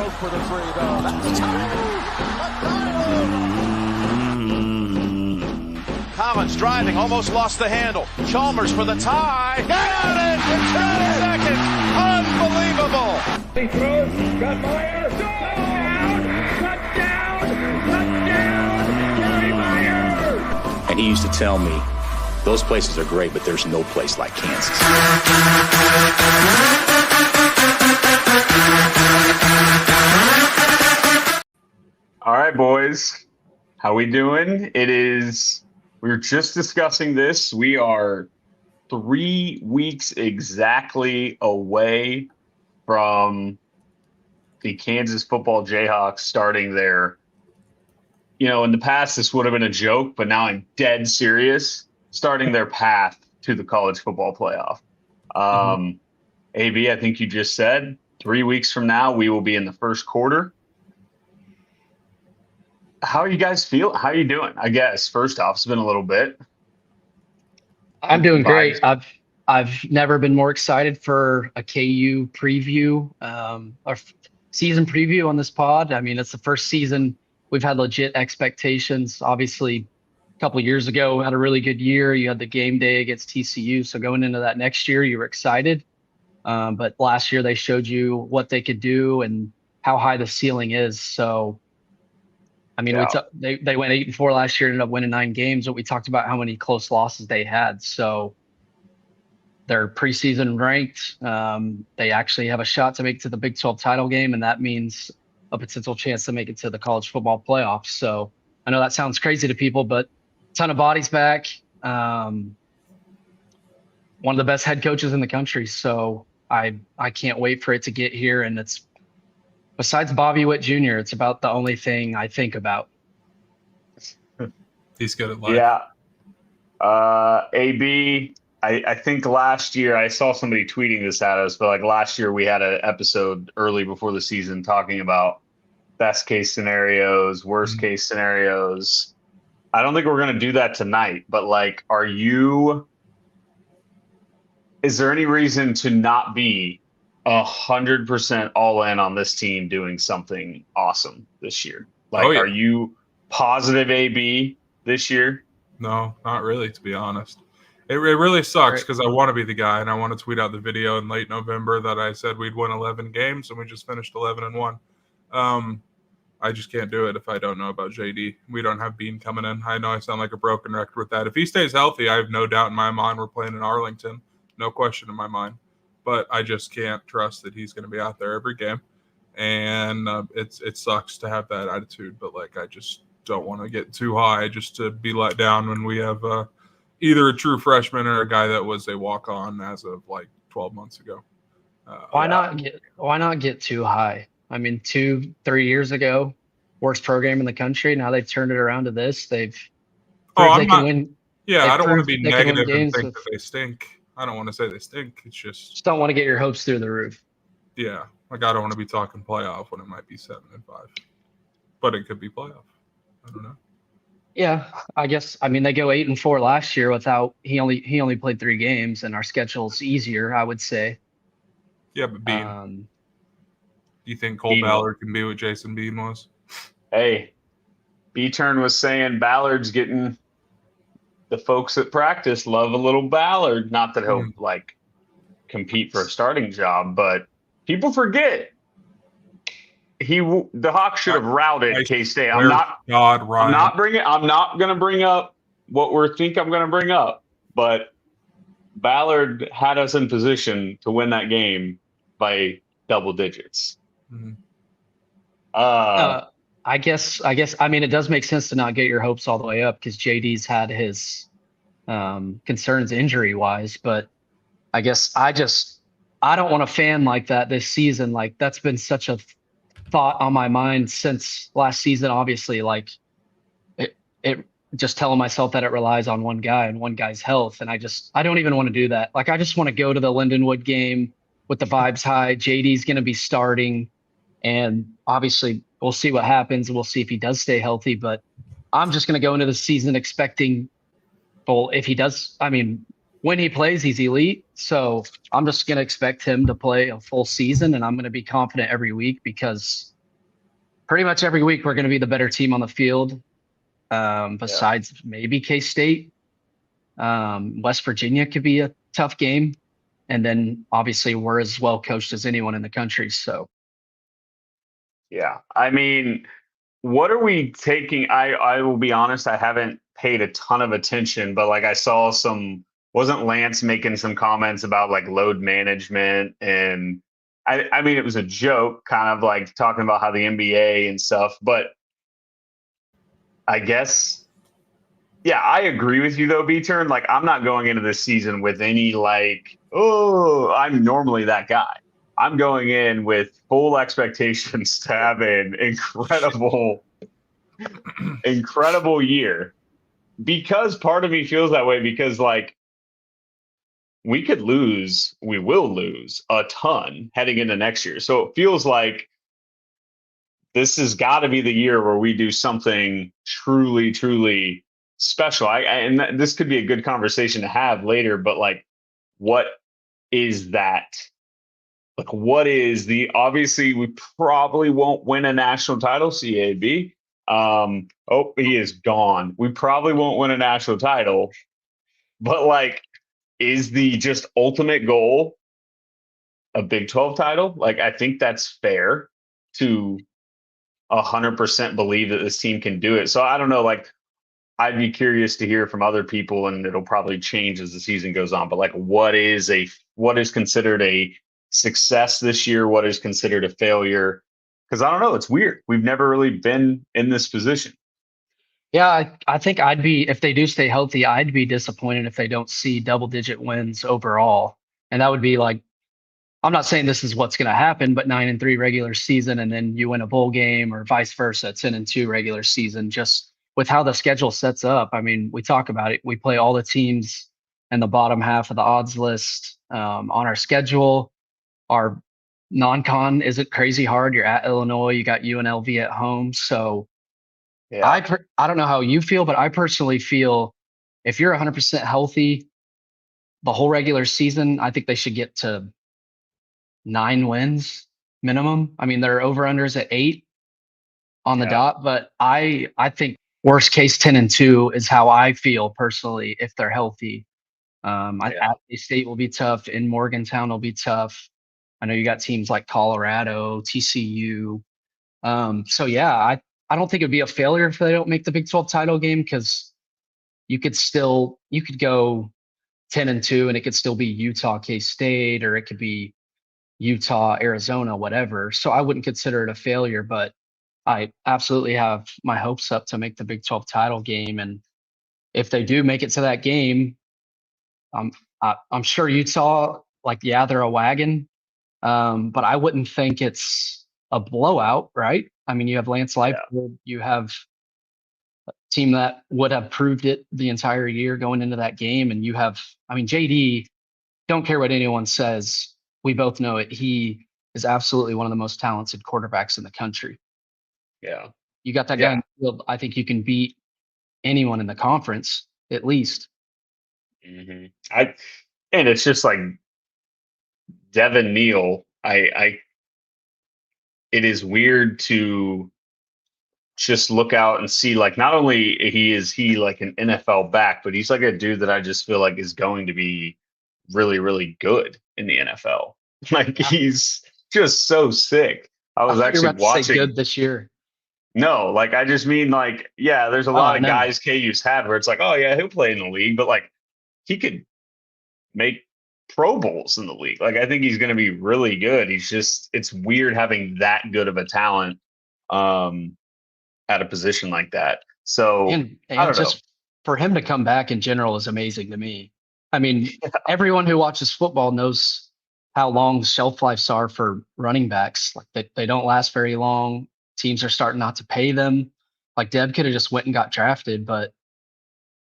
broke for the three, though. That's Collins driving, almost lost the handle. Chalmers for the tie. Got it in 2 seconds. Unbelievable. He throws. Got Meyer. Touchdown. Gary Meyer. And he used to tell me, those places are great, but there's no place like Kansas. All right, boys. How we doing? We were just discussing this. We are 3 weeks exactly away from the Kansas football Jayhawks starting their, in the past, this would have been a joke, but now I'm dead serious, starting their path to the college football playoff. AB, I think you just said 3 weeks from now, we will be in the first quarter. How are you guys feel? How are you doing? I guess first off, it's been a little bit. I'm doing great. I've never been more excited for a KU preview, or season preview on this pod. I mean, it's the first season we've had legit expectations. Obviously, a couple of years ago, we had a really good year. You had the game day against TCU. So going into that next year, you were excited. But last year they showed you what they could do and how high the ceiling is. So, I mean, they went 8-4 last year, ended up winning 9 games, but we talked about how many close losses they had. So they're preseason ranked. They actually have a shot to make it to the Big 12 title game, and that means a potential chance to make it to the college football playoffs. So I know that sounds crazy to people, but a ton of bodies back. One of the best head coaches in the country. So I can't wait for it to get here, and it's besides Bobby Witt Jr., it's about the only thing I think about. He's good at life. Yeah. AB, I think last year, I saw somebody tweeting this at us, but like last year we had an episode early before the season talking about best case scenarios, worst case scenarios. I don't think we're going to do that tonight, but like, is there any reason to not be 100% all in on this team doing something awesome this year? Like, Are you positive AB this year? No, not really, to be honest. It really sucks because I want to be the guy and I want to tweet out the video in late November that I said we'd win 11 games and we just finished 11-1. I just can't do it if I don't know about JD. We don't have Bean coming in. I know I sound like a broken record with that. If he stays healthy, I have no doubt in my mind we're playing in Arlington. No question in my mind. But I just can't trust that he's going to be out there every game. And it sucks to have that attitude, but like I just don't want to get too high just to be let down when we have either a true freshman or a guy that was a walk-on as of like 12 months ago. Why not get too high? I mean, 2-3 years ago, worst program in the country. Now they've turned it around to this. They've I don't want to be they can win negative and games think that they stink. I don't want to say they stink. It's just don't want to get your hopes through the roof. Yeah. Like I don't want to be talking playoff when it might be 7-5, but it could be playoff. I don't know. Yeah, I guess. I mean, they go 8-4 last year without he only played 3 games, and our schedule's easier, I would say. Yeah, but Bean, do you think Cole Ballard can be what Jason Bean was? Hey, B-Turn was saying Ballard's getting the folks at practice love a little Ballard. Not that he'll like compete for a starting job, but people forget the Hawks should have routed K-State. I'm not going to bring up what I'm going to bring up, but Ballard had us in position to win that game by double digits. Mm-hmm. I guess. I mean, it does make sense to not get your hopes all the way up because JD's had his concerns injury wise, but I guess I don't want a fan like that this season. Like that's been such a thought on my mind since last season. Obviously, like it just telling myself that it relies on one guy and one guy's health, and I don't even want to do that. Like I just want to go to the Lindenwood game with the vibes high. JD's going to be starting, and obviously we'll see what happens. We'll see if he does stay healthy, but I'm just going to go into the season expecting, well, if he does, I mean, when he plays, he's elite. So I'm just going to expect him to play a full season, and I'm going to be confident every week because pretty much every week we're going to be the better team on the field. Besides maybe K-State. West Virginia could be a tough game. And then obviously we're as well coached as anyone in the country. So Yeah. I mean, what are we taking? I will be honest, I haven't paid a ton of attention, but like I saw wasn't Lance making some comments about like load management, and I mean, it was a joke, kind of like talking about how the NBA and stuff, but I guess, yeah, I agree with you though, B-Turn. Like, I'm not going into this season with any like, oh, I'm normally that guy. I'm going in with full expectations to have an incredible year, because part of me feels that way, because like we will lose a ton heading into next year. So it feels like this has got to be the year where we do something truly, truly special. And this could be a good conversation to have later, but like, what is that? Like, what is obviously we probably won't win a national title, CAB. Oh, he is gone. We probably won't win a national title, but like, is the just ultimate goal a Big 12 title? Like, I think that's fair to 100% believe that this team can do it. So I don't know, like, I'd be curious to hear from other people, and it'll probably change as the season goes on. But like, what is considered a success this year? What is considered a failure? Because I don't know. It's weird. We've never really been in this position. yeah, I think if they do stay healthy, I'd be disappointed if they don't see double-digit wins overall. And that would be like, I'm not saying this is what's going to happen, but 9-3 regular season, and then you win a bowl game, or vice versa, 10-2 regular season. Just with how the schedule sets up, I mean, we talk about it. We play all the teams in the bottom half of the odds list on our schedule. Our non-con isn't crazy hard. You're at Illinois. You got UNLV at home. So Yeah. I don't know how you feel, but I personally feel if you're 100% healthy the whole regular season, I think they should get to 9 wins minimum. I mean, there are over-unders at 8 on the dot, but I think worst case 10-2 is how I feel personally if they're healthy. App State will be tough. In Morgantown will be tough. I know you got teams like Colorado, TCU. So yeah, I don't think it'd be a failure if they don't make the Big 12 title game, because you could go 10-2 and it could still be Utah, K-State, or it could be Utah, Arizona, whatever. So I wouldn't consider it a failure, but I absolutely have my hopes up to make the Big 12 title game. And if they do make it to that game, I'm sure Utah, like, yeah, they're a wagon, but I wouldn't think it's a blowout, right? I mean, you have Lance Leipold, you have a team that would have proved it the entire year going into that game, and you have, I mean, JD, don't care what anyone says, we both know it. He is absolutely one of the most talented quarterbacks in the country. Yeah. You got that guy in the field. I think you can beat anyone in the conference, at least. Mm-hmm. And it's just like Devin Neal. It is weird to just look out and see, like, not only is he like an NFL back, but he's like a dude that I just feel like is going to be really, really good in the NFL. Like, he's just so sick. I was actually watching good this year. No, like, I just mean, like, yeah, there's a lot of guys KU's had where it's like, oh yeah, he'll play in the league, but like, he could make Pro Bowls in the league. Like, I think he's going to be really good. It's weird having that good of a talent at a position like that. So, and I don't just know. For him to come back in general is amazing to me. I mean, everyone who watches football knows how long shelf lives are for running backs. Like, they don't last very long. Teams are starting not to pay them. Like, Deb could have just went and got drafted, but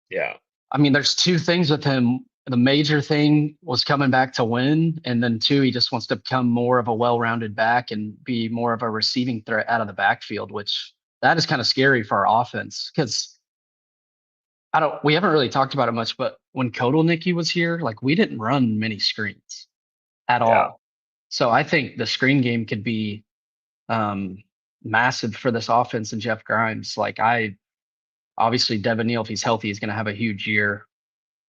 yeah, I mean, there's 2 things with him. The major thing was coming back to win, and then 2, he just wants to become more of a well-rounded back and be more of a receiving threat out of the backfield, which that is kind of scary for our offense, because we haven't really talked about it much, but when Kotelnicki was here, like, we didn't run many screens at all. So I think the screen game could be massive for this offense and Jeff Grimes. Like obviously Devin Neal, if he's healthy, is going to have a huge year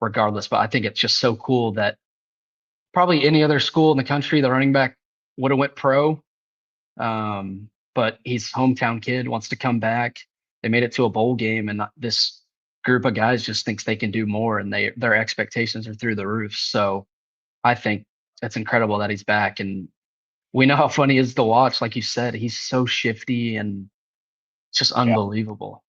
regardless. But I think it's just so cool that probably any other school in the country, the running back would have went pro. But he's hometown kid, wants to come back. They made it to a bowl game, and this group of guys just thinks they can do more, and their expectations are through the roof. So I think it's incredible that he's back, and we know how funny he is to watch. Like you said, he's so shifty and it's just unbelievable.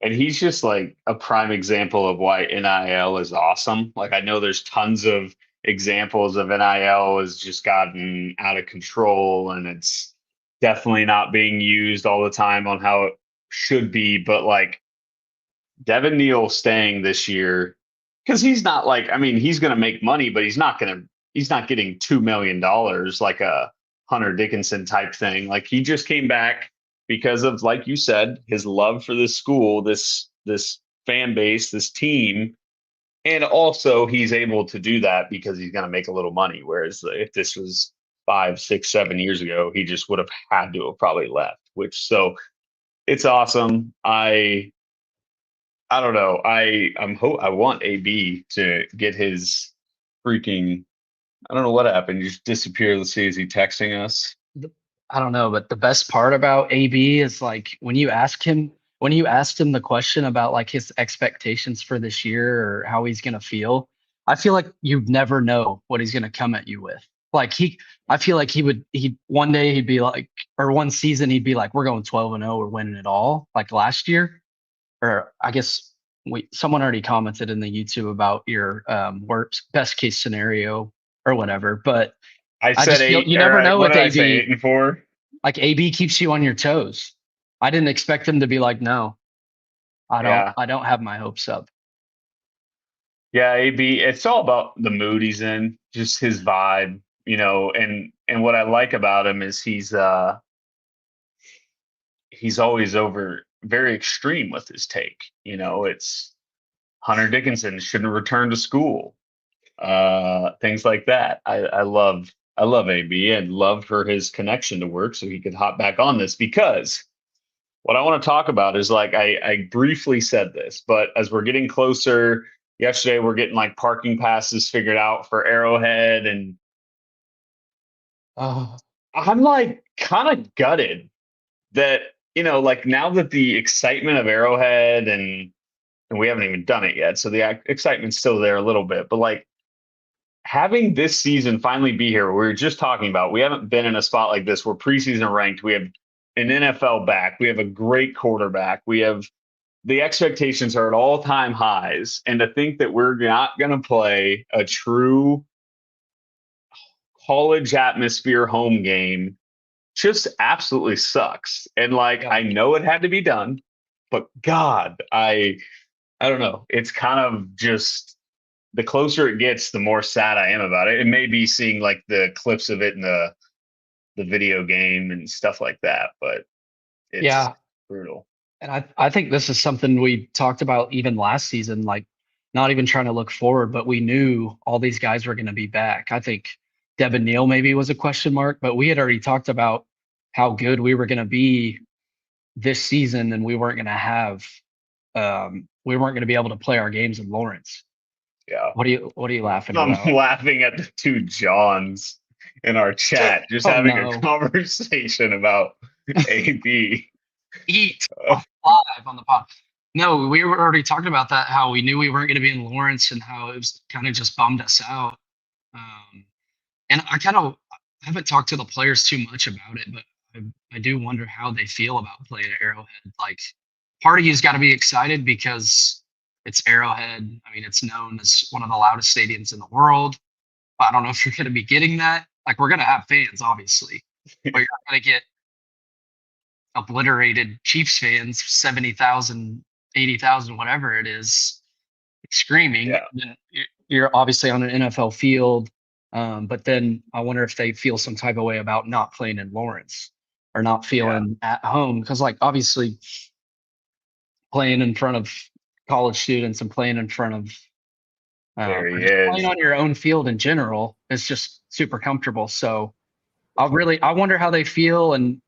And he's just like a prime example of why NIL is awesome. Like, I know there's tons of examples of NIL has just gotten out of control, and it's definitely not being used all the time on how it should be. But like Devin Neal staying this year, because he's not like, I mean, he's going to make money, but he's not getting $2 million like a Hunter Dickinson type thing. Like, he just came back because of, like you said, his love for this school, this fan base, this team. And also he's able to do that because he's going to make a little money. Whereas if this was 5, 6, 7 years ago, he just would have had to have probably left, so it's awesome. I don't know. I want AB to get his freaking, I don't know what happened. Just disappear. Let's see. Is he texting us? I don't know, but the best part about AB is like when you asked him the question about like his expectations for this year or how he's going to feel, I feel like you'd never know what he's going to come at you with. Like I feel like one day he'd be like, or one season he'd be like, we're going 12-0, we're winning it all, like last year. Or I guess someone already commented in the YouTube about your best case scenario or whatever, but I said you never know with AB. 8-4. Like AB keeps you on your toes. I didn't expect him to be like, no, I don't have my hopes up. Yeah, AB, it's all about the mood he's in, just his vibe, and what I like about him is he's always very extreme with his take. It's Hunter Dickinson shouldn't return to school. Things like that. I love AB and love for his connection to work so he could hop back on this, because what I want to talk about is, like, I briefly said this, but as we're getting closer, yesterday we're getting like parking passes figured out for Arrowhead, and I'm like kind of gutted that, like, now that the excitement of Arrowhead and we haven't even done it yet, so the excitement's still there a little bit, but like having this season finally be here, we were just talking about, we haven't been in a spot like this. We're preseason ranked. We have an NFL back. We have a great quarterback. The expectations are at all-time highs. And to think that we're not going to play a true college atmosphere home game just absolutely sucks. And like, I know it had to be done, but God, I don't know. It's kind of just, the closer it gets, the more sad I am about it. It may be seeing like the clips of it in the video game and stuff like that, but it's brutal. And I think this is something we talked about even last season, like not even trying to look forward, but we knew all these guys were going to be back. I think Devin Neal maybe was a question mark, but we had already talked about how good we were going to be this season, and we weren't going to be able to play our games in Lawrence. Yeah. What are you laughing I'm about? laughing at the two Johns in our chat, just having a conversation about AB. Eat live on the pod. No, we were already talking about that, how we knew we weren't going to be in Lawrence and how it was kind of just bummed us out. And I haven't talked to the players too much about it, but I do wonder how they feel about playing at Arrowhead. Like, part of you's got to be excited because it's Arrowhead. I mean, it's known as one of the loudest stadiums in the world. But I don't know if you're going to be getting that. Like, we're going to have fans, obviously, but you're not going to get obliterated Chiefs fans, 70,000, 80,000, whatever it is, screaming. Yeah. And you're obviously on an NFL field. But then I wonder if they feel some type of way about not playing in Lawrence or not feeling at home. Because, like, obviously playing in front of college students and playing in front of playing on your own field in general is just super comfortable. So I wonder how they feel. And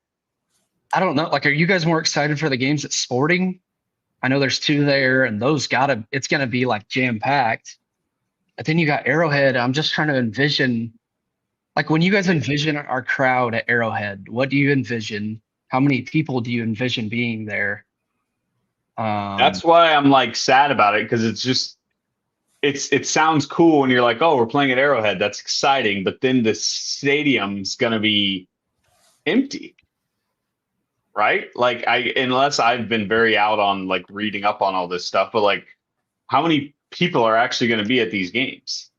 I don't know. Like, are you guys more excited for the games at Sporting? I know there's 2 there, and it's gonna be like jam packed. But then you got Arrowhead. I'm just trying to envision, like, when you guys envision our crowd at Arrowhead, what do you envision? How many people do you envision being there? That's why I'm like sad about it, because it sounds cool when you're like, oh, we're playing at Arrowhead. That's exciting. But then the stadium's gonna be empty. Right? Like, unless I've been very out on like reading up on all this stuff, but like, how many people are actually going to be at these games?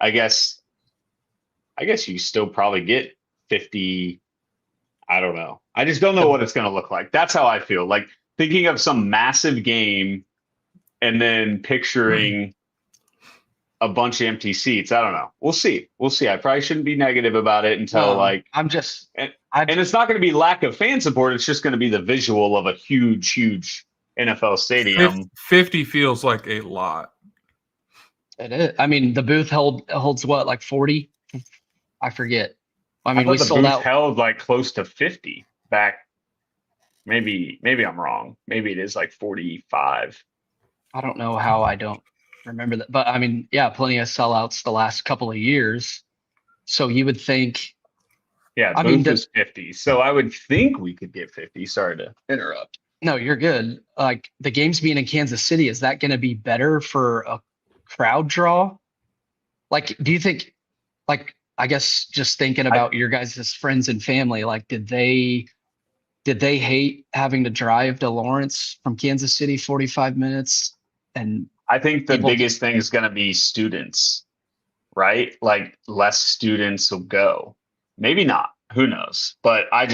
I guess you still probably get 50. I don't know. I just don't know what it's going to look like. That's how I feel. Like, thinking of some massive game and then picturing a bunch of empty seats. I don't know. We'll see. I probably shouldn't be negative about it until and it's not going to be lack of fan support. It's just going to be the visual of a huge NFL stadium. 50 feels like a lot. It is. I mean, the booth holds what, like 40? I forget. I mean, we sold out. Held like close to 50 back. Maybe I'm wrong. Maybe it is like 45. I don't know how I don't remember that. But I mean, yeah, plenty of sellouts the last couple of years. So you would think. Yeah, booth is 50. So I would think we could get 50. Sorry to interrupt. No, you're good. Like, the games being in Kansas City, is that going to be better for a crowd draw? Like, do you think, like, I guess just thinking about your guys' friends and family, like, did they hate having to drive to Lawrence from Kansas City 45 minutes? And I think the biggest thing is going to be students, right? Like, less students will go. Maybe not. Who knows? But I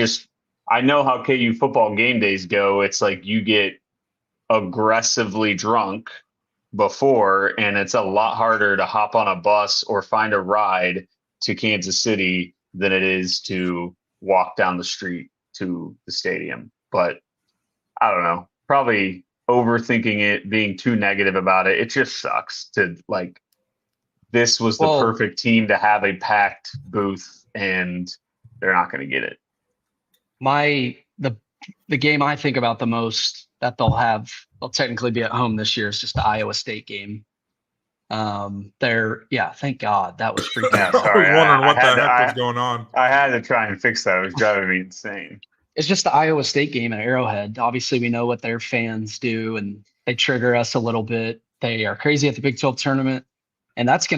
know how KU football game days go. It's like you get aggressively drunk before, and it's a lot harder to hop on a bus or find a ride to Kansas City than it is to walk down the street to the stadium. But I don't know. Probably overthinking it, being too negative about it. It just sucks to, like, this was the perfect team to have a packed booth, and they're not going to get it. The game I think about the most that they'll technically be at home this year is just the Iowa State game. Thank God that was freaking out. I was wondering what the heck was going on. I had to try and fix that. It was driving me insane. It's just the Iowa State game at Arrowhead. Obviously, we know what their fans do, and they trigger us a little bit. They are crazy at the Big 12 tournament, and that's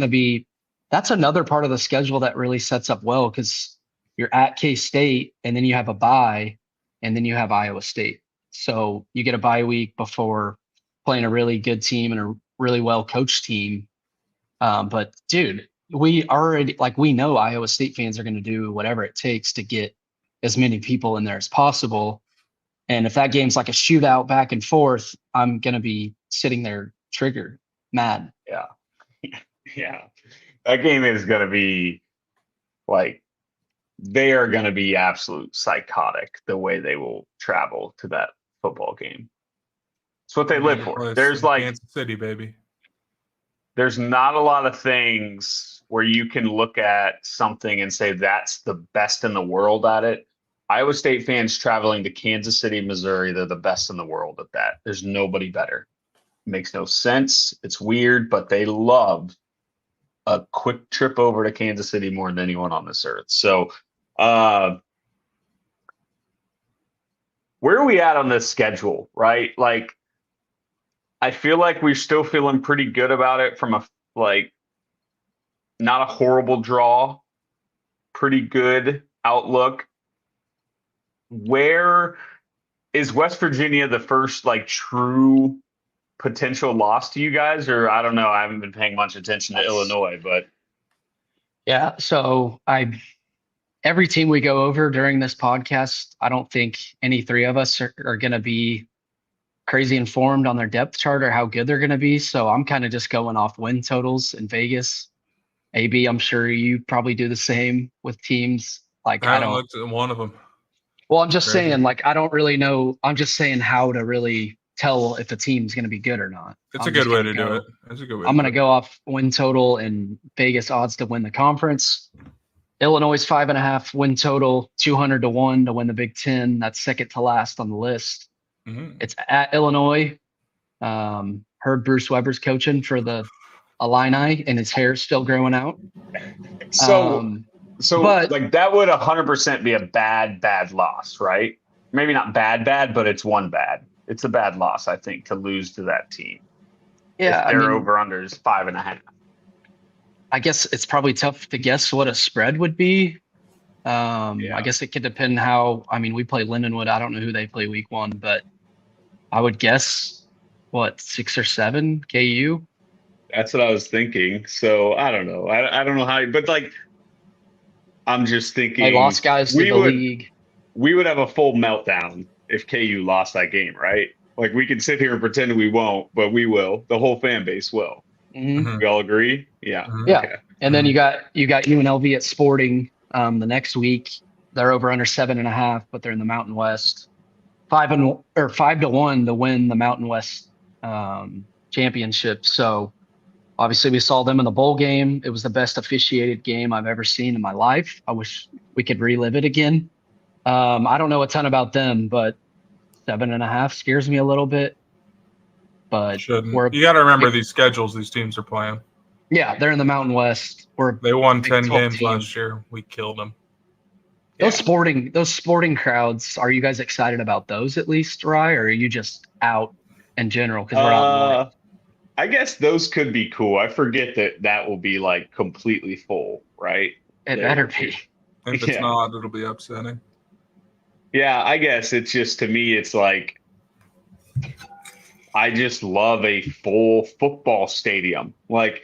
another part of the schedule that really sets up well, because you're at K-State, and then you have a bye, and then you have Iowa State. So you get a bye week before playing a really good team and a really well-coached team. But, dude, we know Iowa State fans are going to do whatever it takes to get as many people in there as possible. And if that game's like a shootout back and forth, I'm going to be sitting there triggered, mad. Yeah. Yeah. That game is going to be like, they are going to be absolute psychotic the way they will travel to that football game. It's what they live for. There's like Kansas City, baby. There's not a lot of things where you can look at something and say that's the best in the world at it. Iowa State fans traveling to Kansas City, Missouri, they're the best in the world at that. There's nobody better. It makes no sense. It's weird, but they love a quick trip over to Kansas City more than anyone on this earth. So where are we at on this schedule, right? Like, I feel like we're still feeling pretty good about it from a, like, not a horrible draw, pretty good outlook. Where is West Virginia the first, like, true potential loss to you guys? Or I don't know. I haven't been paying much attention to Illinois, but. Yeah. So every team we go over during this podcast, I don't think any three of us are going to be crazy informed on their depth chart or how good they're going to be. So I'm kind of just going off win totals in Vegas. AB, I'm sure you probably do the same with teams. Like, I haven't looked at one of them. Well, I'm just saying, like, I don't really know. I'm just saying how to really tell if a team's going to be good or not. It's a good way to do it. It's a good way. I'm going to go off win total and Vegas odds to win the conference. Illinois 5.5 win total, 200-1 to win the Big Ten. That's second to last on the list. Mhm. It's at Illinois. Heard Bruce Weber's coaching for the Illini, and his hair's still growing out. So but like that would 100% be a bad loss, right? Maybe not bad, but it's one bad. It's a bad loss, I think, to lose to that team. yeah, If their over under is 5.5. I guess it's probably tough to guess what a spread would be. I guess it could depend how. I mean, we play Lindenwood. I don't know who they play week 1, but I would guess 6 or 7 KU. That's what I was thinking. So I don't know. I don't know how, but like, I'm just thinking. They lost guys to the league. We would have a full meltdown if KU lost that game, right? Like we can sit here and pretend we won't, but we will. The whole fan base will. Mm-hmm. We all agree? Yeah. Yeah. Okay. And then you got UNLV at Sporting the next week. They're over under 7.5, but they're in the Mountain West. 5-1 to win the Mountain West championship. So obviously we saw them in the bowl game. It was the best officiated game I've ever seen in my life. I wish we could relive it again. I don't know a ton about them, but 7.5 scares me a little bit. But you got to remember these schedules these teams are playing. Yeah, they're in the Mountain West. They won 10 games last year. We killed them. Those sporting crowds, are you guys excited about those at least, Rye, or are you just out in general? Because we're out. I guess those could be cool. I forget that will be like completely full, right? It better be. If it's not, it'll be upsetting. Yeah, I guess it's just, to me, it's like, I just love a full football stadium. Like,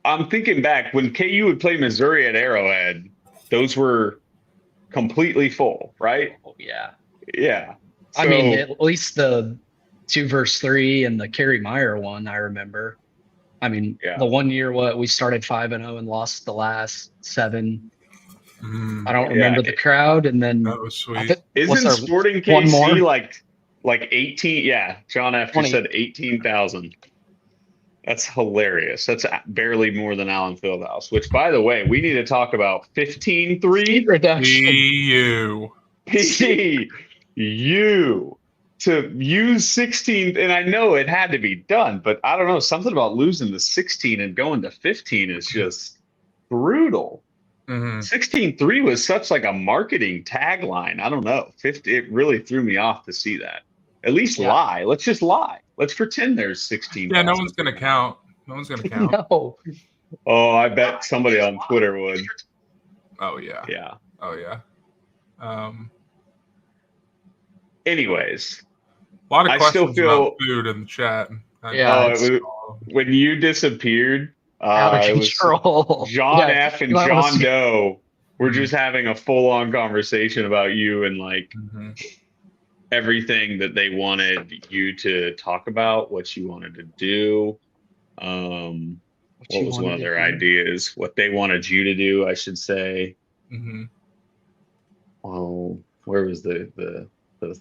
I'm thinking back when KU would play Missouri at Arrowhead, those were completely full, right? Oh, yeah. Yeah. So, I mean, at least the 2 versus 3 and the Kerry Meyer one, I remember. I mean, the 1 year we started 5-0 and lost the last 7. I don't remember the crowd, and then that was sweet. Isn't Sporting KC like 18? Yeah, John F. just said 18,000. That's hilarious. That's barely more than Allen Fieldhouse. Which, by the way, we need to talk about 15-3 reduction. PU to use 16, and I know it had to be done, but I don't know, something about losing to 16 and going to 15 is just brutal. 16-3 was such like a marketing tagline. I don't know. 50, it really threw me off to see that. At least lie. Let's just lie. Let's pretend there's 16. Yeah, no one's going to count. No. Oh, I bet somebody on Twitter would. Oh, yeah. Yeah. Oh, yeah. Anyways. A lot of questions still feel, about food in the chat. When you disappeared, out of control. John F. and John Doe were just having a full-on conversation about you and like everything that they wanted you to talk about, what you wanted to do. What was one of their ideas? What they wanted you to do, I should say. Well, where was the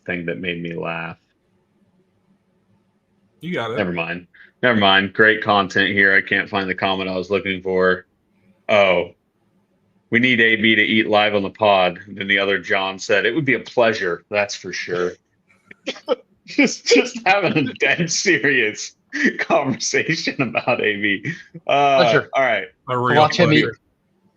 thing that made me laugh? You got it. Never mind. Great content here. I can't find the comment I was looking for. Oh, we need AB to eat live on the pod. And then the other John said, it would be a pleasure. That's for sure. just having a dead serious conversation about AB. Pleasure. All right. Watch him eat.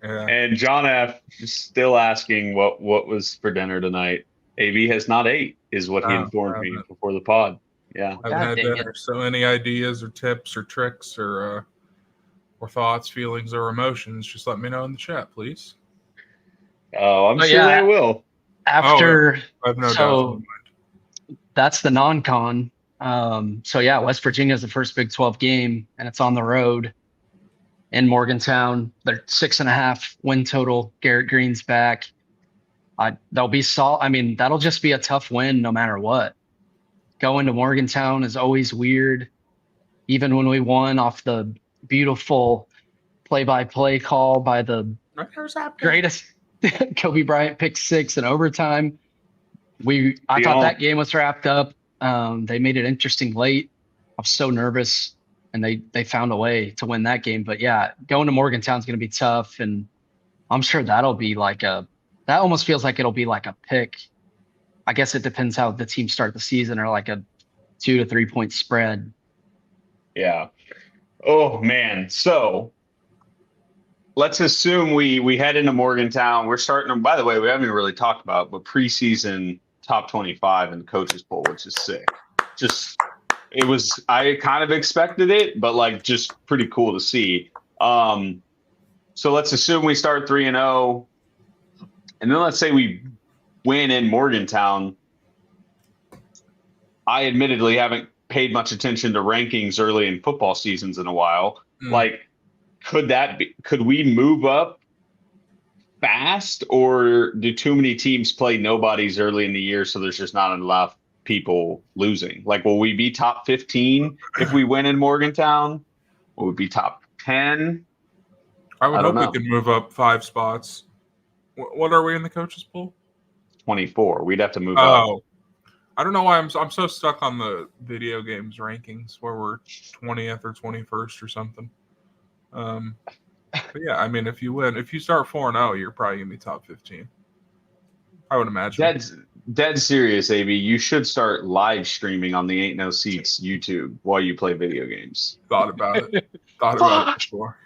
Yeah. And John F. is still asking what was for dinner tonight. AB has not ate, is what he informed me before the pod. Yeah. I haven't had dinner. So any ideas or tips or tricks or thoughts, feelings, or emotions, just let me know in the chat, please. Oh, I'm sure they will. After, I have no doubt. That's the non-con. West Virginia is the first Big 12 game, and it's on the road in Morgantown. They're 6.5 win total. Garrett Green's back. They'll be that'll just be a tough win no matter what. Going to Morgantown is always weird. Even when we won off the beautiful play-by-play call by the greatest Kobe Bryant pick 6 in overtime. I thought that game was wrapped up. They made it interesting late. I was so nervous, and they found a way to win that game. But yeah, going to Morgantown is going to be tough, and I'm sure that'll be that almost feels like it'll be like a pick. I guess it depends how the teams start the season, or like a 2 to 3 point spread. Yeah. Oh man. So let's assume we head into Morgantown. We're starting to, by the way, we haven't even really talked about, but preseason top 25 in the coaches poll, which is sick. I kind of expected it, but like just pretty cool to see. So let's assume we start 3-0, and then let's say we win in Morgantown. I admittedly haven't paid much attention to rankings early in football seasons in a while. Like, could we move up fast, or do too many teams play nobodies early in the year, so there's just not enough people losing? Like, will we be top 15 if we win in Morgantown? Will we be top 10? I would hope we could move up 5 spots. What are we in the coaches poll? 24. We'd have to move up. I don't know why I'm so stuck on the video games rankings where we're 20th or 21st or something. But yeah, I mean, if you start 4-0, you're probably gonna be top 15. I would imagine. Dead serious, AB. You should start live streaming on the Ain't No Seats YouTube while you play video games. Thought about it. Thought about it before.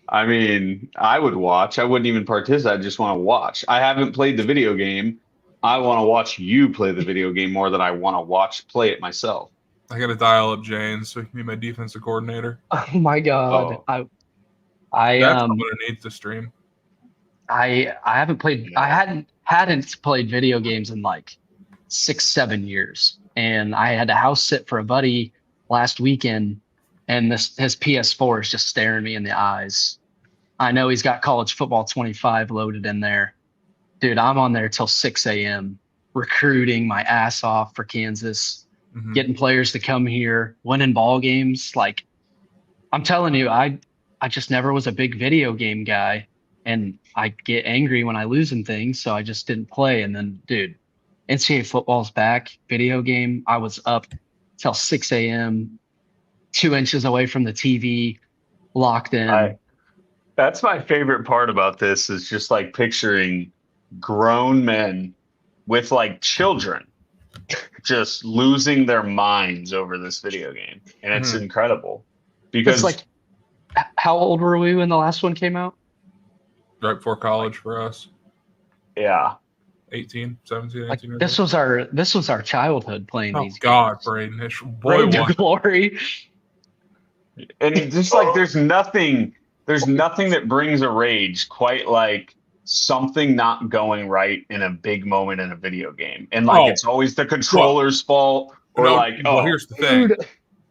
I mean, I would watch. I wouldn't even participate. I just want to watch. I haven't played the video game. I want to watch you play the video game more than I want to play it myself. I got to dial up James so he can be my defensive coordinator. Oh my God. That's what I need to stream. I haven't played. I hadn't played video games in like 6-7 years, and I had a house sit for a buddy last weekend, and his PS4 is just staring me in the eyes. I know he's got College Football 25 loaded in there. Dude, I'm on there till 6 a.m. recruiting my ass off for Kansas, getting players to come here, winning ball games. Like, I'm telling you, I just never was a big video game guy, and I get angry when I lose in things, so I just didn't play. And then, dude, NCAA football's back, video game. I was up till 6 a.m., 2 inches away from the TV, locked in. That's my favorite part about this, is just like picturing grown men with like children just losing their minds over this video game. And it's incredible. Because it's like, how old were we when the last one came out? Right before college for us. Yeah. 17, 18 Like, years this was our childhood playing these games. God, Braden. Road to glory. And just like there's nothing that brings a rage quite like something not going right in a big moment in a video game. And like it's always the controller's fault, or here's the thing.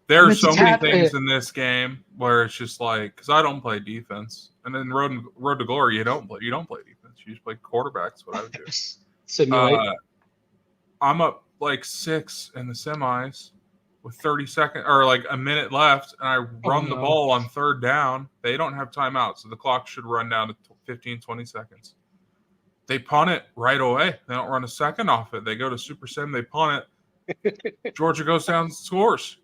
There are so many things in this game where it's just like, because I don't play defense, and in Road to Glory, you don't play defense. You just play quarterbacks. What I would do. Simulate. I'm up like 6 in the semis with 30 seconds or like a minute left, and I run the ball on 3rd down. They don't have timeout, so the clock should run down to 15, 20 seconds. They punt it right away. They don't run a second off it. They go to Super Sim. They punt it. Georgia goes down and scores.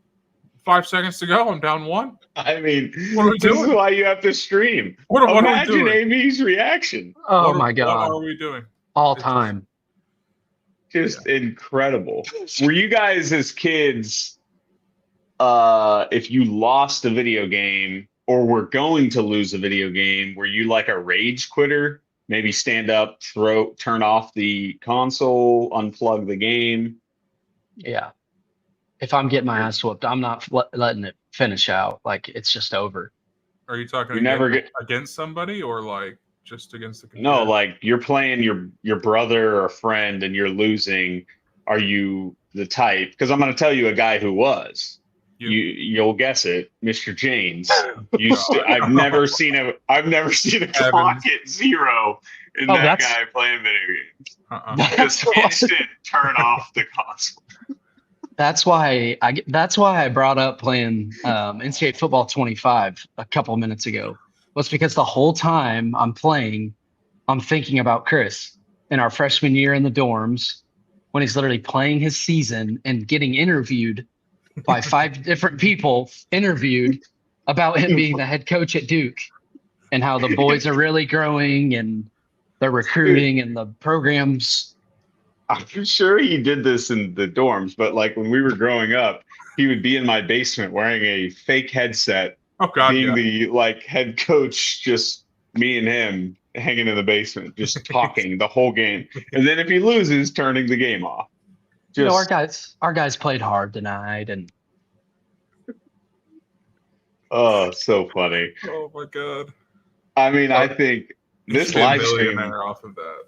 5 seconds to go. I'm down 1. I mean, what are we doing? This is why you have to stream. Imagine Amy's reaction. Oh my God. What are we doing? All time. Just incredible. Were you guys as kids, if you lost a video game or were going to lose a video game, were you like a rage quitter? Maybe stand up, turn off the console, unplug the game? Yeah. If I'm getting my ass whooped, I'm not letting it finish out. Like, it's just over. Are you talking against somebody, or like just against the computer? No, like you're playing your brother or friend and you're losing. Are you the type? Because I'm going to tell you a guy who was. You'll guess it, Mr. James. I've never seen a clock at 0 in that guy playing video games. Just instant turn off the console. That's why I brought up playing NCAA football 25 a couple minutes ago. Was because the whole time I'm playing, I'm thinking about Chris in our freshman year in the dorms, when he's literally playing his season and getting interviewed by 5 different people, interviewed about him being the head coach at Duke. and how the boys are really growing and they're recruiting and the programs. I'm sure he did this in the dorms, but like when we were growing up, he would be in my basement wearing a fake headset, Oh God, being yeah. the like head coach, just me and him hanging in the basement, just talking the whole game. And then if he loses, turning the game off. You know, Just our guys played hard tonight, and oh, so funny. Oh my God. I mean, I Oh, think You this should be a live stream, millionaire off of that.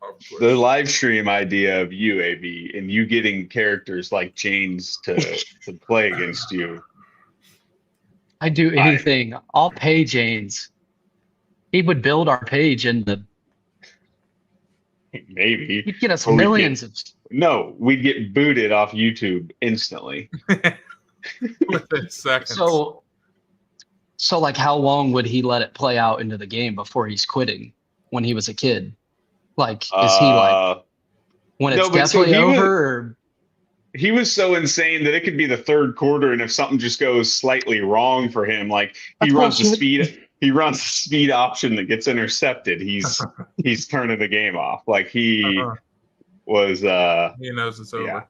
Of the course. live stream idea of you, AB, and you getting characters like James to play against you. I do anything. I'll pay James. He would build our page, and Maybe. he'd get us Or we'd millions of. No, we'd get booted off YouTube instantly. Within seconds. So like, how long would he let it play out into the game before he's quitting? When he was a kid, like, is he like when it's no, but so definitely he was- over? Or He was so insane that it could be the third quarter, and if something just goes slightly wrong for him, like he That's runs the bullshit. speed option that gets intercepted, he's turning the game off. Like he was He knows it's over. yeah.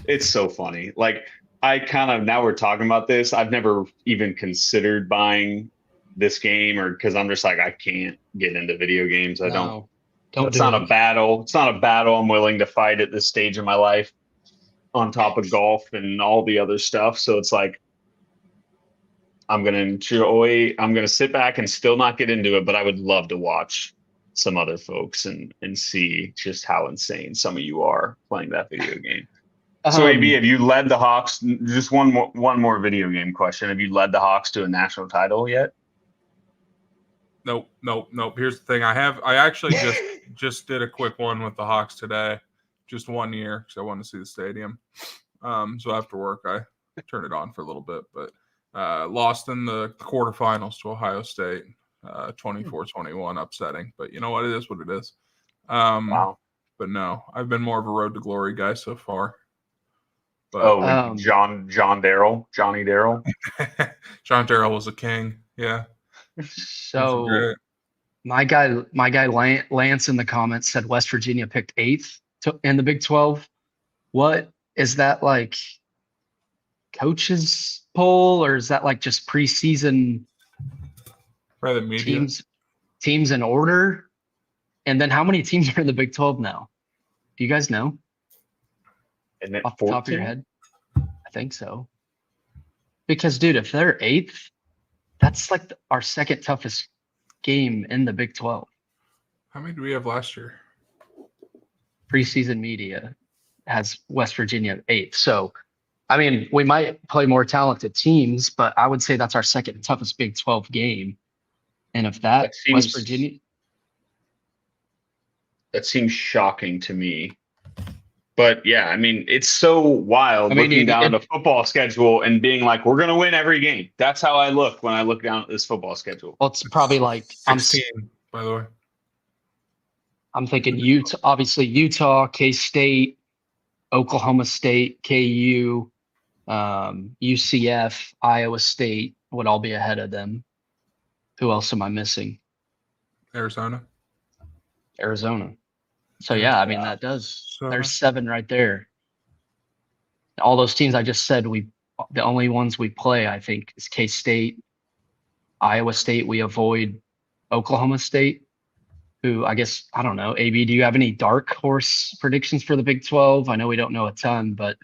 It's so funny. Like I kind of, now we're talking about this, I've never even considered buying this game, or because I'm just like, I can't get into video games. I don't. Don't It's do not it. a battle. It's not a battle I'm willing to fight at this stage of my life, on top of golf and all the other stuff. So it's like, I'm going to sit back and still not get into it, but I would love to watch some other folks and see just how insane some of you are playing that video game. So AB, have you led the Hawks? Just one more video game question. Have you led the Hawks to a national title yet? Nope. Here's the thing. I actually just did a quick one with the Hawks today, just 1 year, because I wanted to see the stadium. So after work, I turned it on for a little bit, but lost in the quarterfinals to Ohio State, 24-21, upsetting. But you know what? It is what it is. Wow. But no, I've been more of a road to glory guy so far. But Johnny Darrell. John Darrell was a king. Yeah. So my guy Lance in the comments said West Virginia picked 8th in the Big 12. What is that, like coaches poll, or is that like just preseason By the media. teams in order? And then how many teams are in the Big 12 now? Do you guys know? Isn't it Off the top of your 14? head? I think so. Because dude, if they're 8th, that's like our second toughest game in the Big 12. How many do we have last year? Preseason media has West Virginia 8th. So, I mean, we might play more talented teams, but I would say that's our second toughest Big 12 game. And if that West Virginia, that seems shocking to me. But yeah, I mean, it's so wild looking down at the football schedule and being like, we're going to win every game. That's how I look when I look down at this football schedule. well, it's probably like 16, by the way. I'm thinking Utah, obviously Utah, K-State, Oklahoma State, KU, UCF, Iowa State would all be ahead of them. Who else am I missing? Arizona. So yeah, I mean that does. There's 7 right there. All those teams I just said, the only ones we play, I think, is K-State, Iowa State. We avoid Oklahoma State, who I guess, I don't know. AB, do you have any dark horse predictions for the Big 12? I know we don't know a ton, but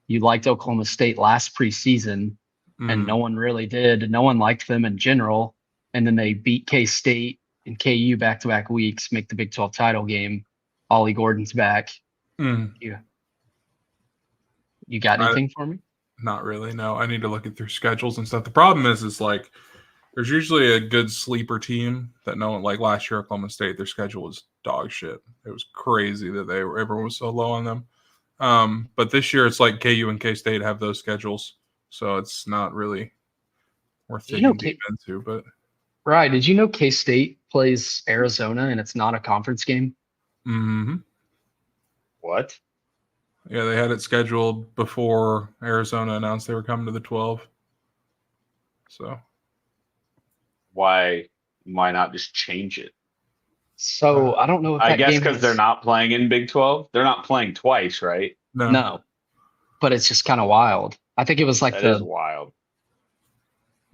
you liked Oklahoma State last preseason, and no one really did. No one liked them in general. And then they beat K-State and KU back-to-back weeks, make the Big 12 title game. Ollie Gordon's back. You got anything for me? Not really. No, I need to look at their schedules and stuff. The problem is like there's usually a good sleeper team that no one, like last year Oklahoma State, their schedule was dog shit. It was crazy that everyone was so low on them. But this year it's like KU and K-State have those schedules, so it's not really worth digging deep into. But right, did you know K-State plays Arizona and it's not a conference game? Mm-hmm. What? Yeah, they had it scheduled before Arizona announced they were coming to the 12. So why Why not just change it? So I don't know if I that guess game because they're not playing in Big 12. They're not playing twice, right? No, but it's just kind of wild. I think it was like That is wild.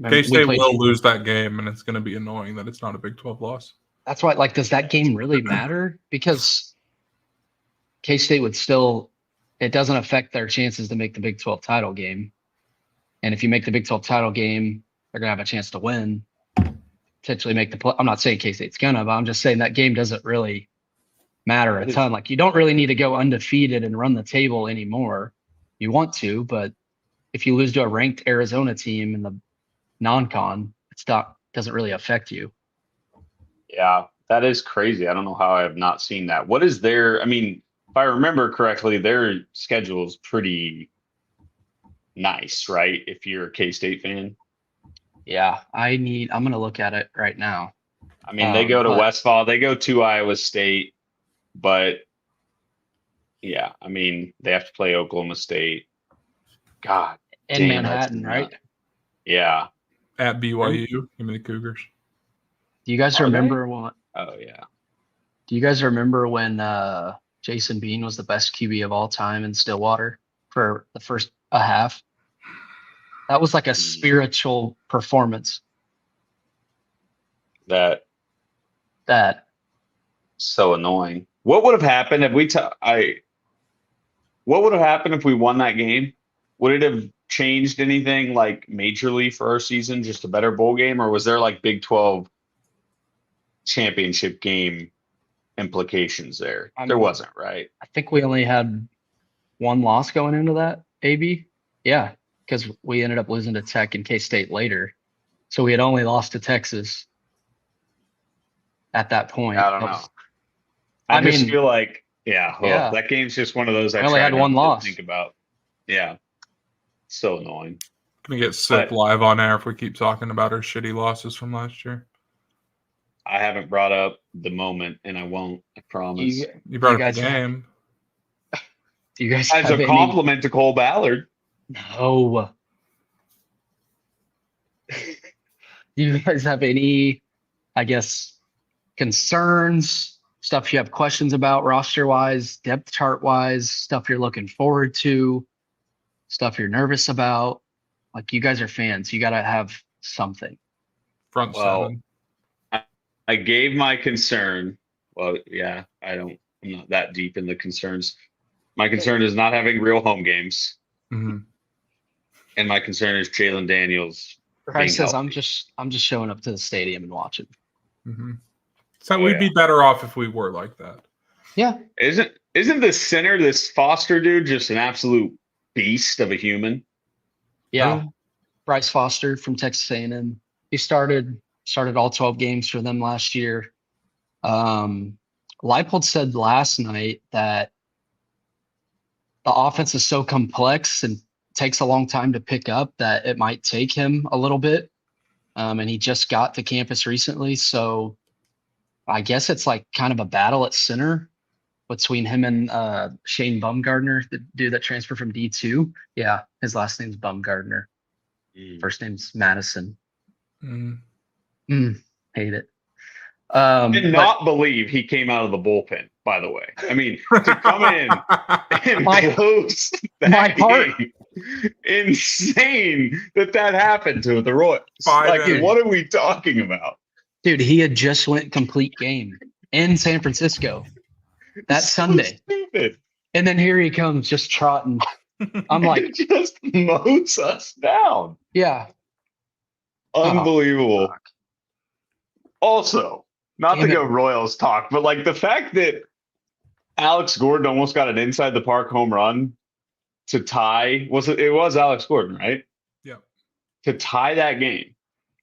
K-State will lose that game, and it's going to be annoying that it's not a Big 12 loss. That's why, like, does that game really matter? Because K-State would still, it doesn't affect their chances to make the Big 12 title game. And if you make the Big 12 title game, they're going to have a chance to win, potentially make the play. I'm not saying K-State's going to, but I'm just saying that game doesn't really matter a ton. Like, you don't really need to go undefeated and run the table anymore. You want to, but if you lose to a ranked Arizona team in the non-con, doesn't really affect you. Yeah, that is crazy. I don't know how I have not seen that. What is their, I mean, if I remember correctly, their schedule is pretty nice, right? If you're a K-State fan. Yeah, I'm going to look at it right now. I mean, they go to Westfall, they go to Iowa State, but yeah, I mean, they have to play Oklahoma State. God. In Manhattan, right? Yeah. At BYU, give me the Cougars. Do you guys remember what? Oh, yeah. Do you guys remember when Jason Bean was the best QB of all time in Stillwater for the first half? That was like a spiritual performance. That so annoying. What would have happened if what would have happened if we won that game? Would it have changed anything like majorly for our season, just a better bowl game, or was there like Big 12 championship game implications there? There wasn't, right? I think we only had one loss going into that, AB. Yeah, because we ended up losing to Tech and K-State later. So we had only lost to Texas at that point. I don't know. I just feel like, that game's just one of those I only had one loss. Think about. Yeah. So annoying. Gonna get sick live on air if we keep talking about our shitty losses from last year. I haven't brought up the moment, and I won't. I promise. You brought up the game. Do you guys as a compliment to Cole Ballard? No. Do you guys have any, I guess, concerns, stuff you have questions about roster-wise, depth chart-wise, stuff you're looking forward to, stuff you're nervous about? Like, you guys are fans. You got to have something. Front seven. I gave my concern. Well, yeah, I'm not that deep in the concerns. My concern is not having real home games. Mm-hmm. And my concern is Jalen Daniels. Bryce says, I'm just showing up to the stadium and watching. Mm-hmm. So we'd be better off if we were like that. Yeah. Isn't the center, this Foster dude, just an absolute beast of a human? Yeah. Bryce Foster from Texas A&M. He started all 12 games for them last year. Leipold said last night that the offense is so complex and takes a long time to pick up that it might take him a little bit. And he just got to campus recently. So I guess it's like kind of a battle at center between him and Shane Bumgardner, the dude that transferred from D2. Yeah, his last name's Bumgardner. First name's Madison. Hate it. Did not believe he came out of the bullpen, by the way. I mean, to come in and close that game, insane that happened to the Royals. Like, what are we talking about? Dude, he had just went complete game in San Francisco that Sunday. Stupid. And then here he comes just trotting. I'm like, just mows us down. Yeah. Unbelievable. Also, not to go Royals talk, but like the fact that Alex Gordon almost got an inside the park home run to tie, it was Alex Gordon, right? Yeah. To tie that game.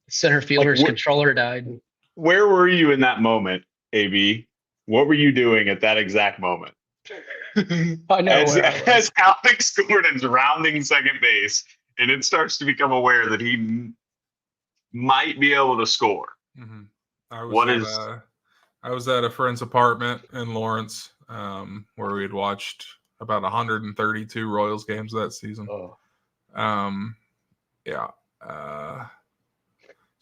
Center fielder's controller died. Where were you in that moment, AB? What were you doing at that exact moment? I know. As Alex Gordon's rounding second base, and it starts to become aware that he might be able to score. Mm-hmm. I was at a friend's apartment in Lawrence, where we had watched about 132 Royals games that season.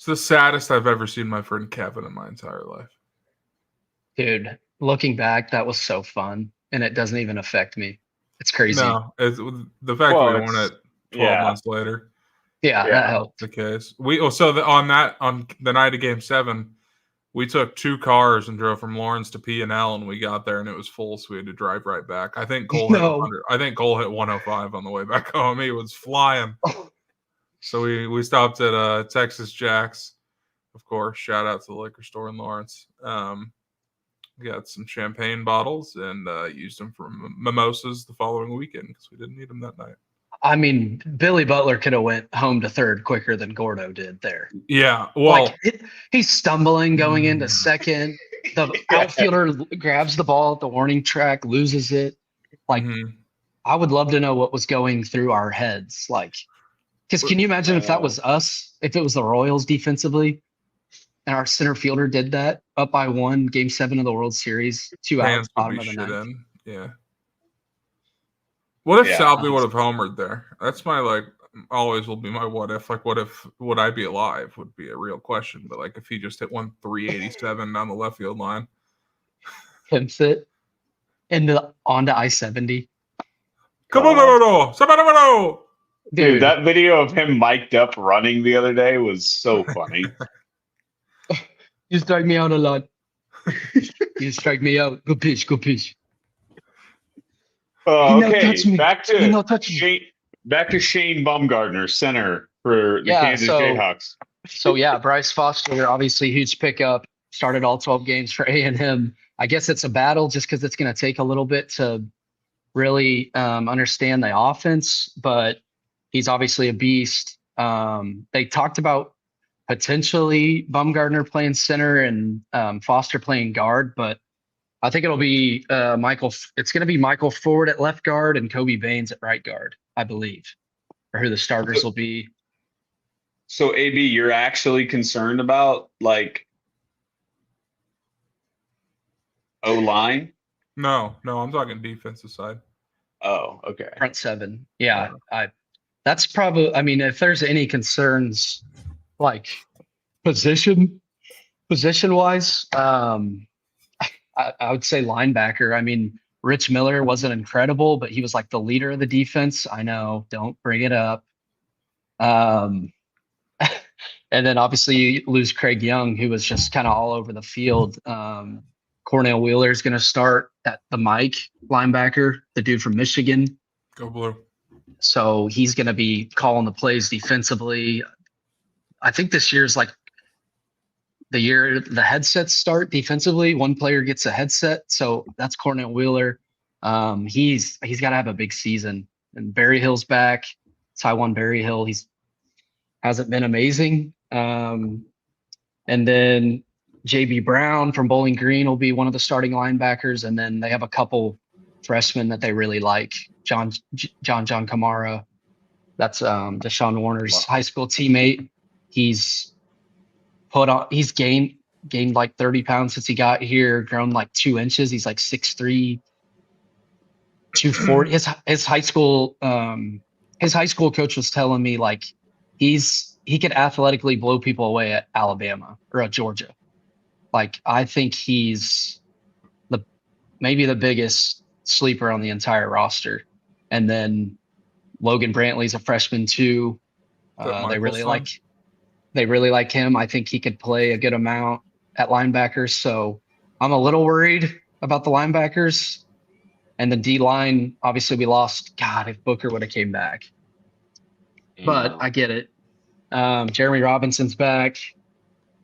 It's the saddest I've ever seen my friend Kevin in my entire life. Dude, looking back, that was so fun, and it doesn't even affect me. It's crazy. No, it's the fact Well, we won it 12 yeah. months later. Yeah, Yeah. that helped. The case. On the night of Game 7, we took 2 cars and drove from Lawrence to P&L, and we got there and it was full, so we had to drive right back. I think Cole hit 100. I think Cole hit 105 on the way back home. He was flying. So we stopped at Texas Jack's, of course. Shout out to the liquor store in Lawrence. Got some champagne bottles and used them for mimosas the following weekend because we didn't need them that night. I mean, Billy Butler could have went home to third quicker than Gordo did there. Yeah, well, he's stumbling going into second. The outfielder grabs the ball at the warning track, loses it. Like, I would love to know what was going through our heads. Like, because can you imagine if that was us? If it was the Royals defensively, and our center fielder did that up by 1, Game 7 of the World Series, 2 outs, bottom of the ninth. Yeah. What if Salvi would have homered there? That's my always will be my what if. Like, what if would I be alive? Would be a real question. But like, if he just hit 387 down the left field line, pimps it onto I-70. Come on, no. Dude, that video of him mic'd up running the other day was so funny. You strike me out a lot. You strike me out. Go pitch. Okay, back to Shane Baumgartner, center for the Kansas Jayhawks. So Bryce Foster, obviously huge pickup. Started all 12 games for A&M. I guess it's a battle just because it's going to take a little bit to really understand the offense, but he's obviously a beast. They talked about potentially Baumgartner playing center and Foster playing guard, but I think it'll be Michael. It's going to be Michael Ford at left guard and Kobe Baines at right guard, I believe, or who the starters will be. So, AB, you're actually concerned about O-line? No, I'm talking defensive side. Oh, okay. Front 7. Yeah, that's probably. I mean, if there's any concerns, like position wise, I would say linebacker. I mean, Rich Miller wasn't incredible, but he was like the leader of the defense. I know, don't bring it up. And then obviously you lose Craig Young, who was just kind of all over the field. Cornell Wheeler is going to start at the Mike linebacker, the dude from Michigan. Go Blue. So he's going to be calling the plays defensively. I think this year's like the year the headsets start defensively. One player gets a headset. So that's Cornell Wheeler. He's got to have a big season. And Barry Hill's back. Taiwan Barry Hill. Hasn't been amazing. And then JB Brown from Bowling Green will be one of the starting linebackers. And then they have a couple freshmen that they really like. John Kamara. That's Deshaun Warner's high school teammate. He's gained like 30 pounds since he got here, grown like 2 inches. He's like 6'3", 240. His high school coach was telling me like he could athletically blow people away at Alabama or at Georgia. Like, I think he's maybe the biggest sleeper on the entire roster. And then Logan Brantley's a freshman too. They really like him. I think he could play a good amount at linebackers. So I'm a little worried about the linebackers. And the D-line, obviously we lost. God, if Booker would have came back. But I get it. Jeremy Robinson's back.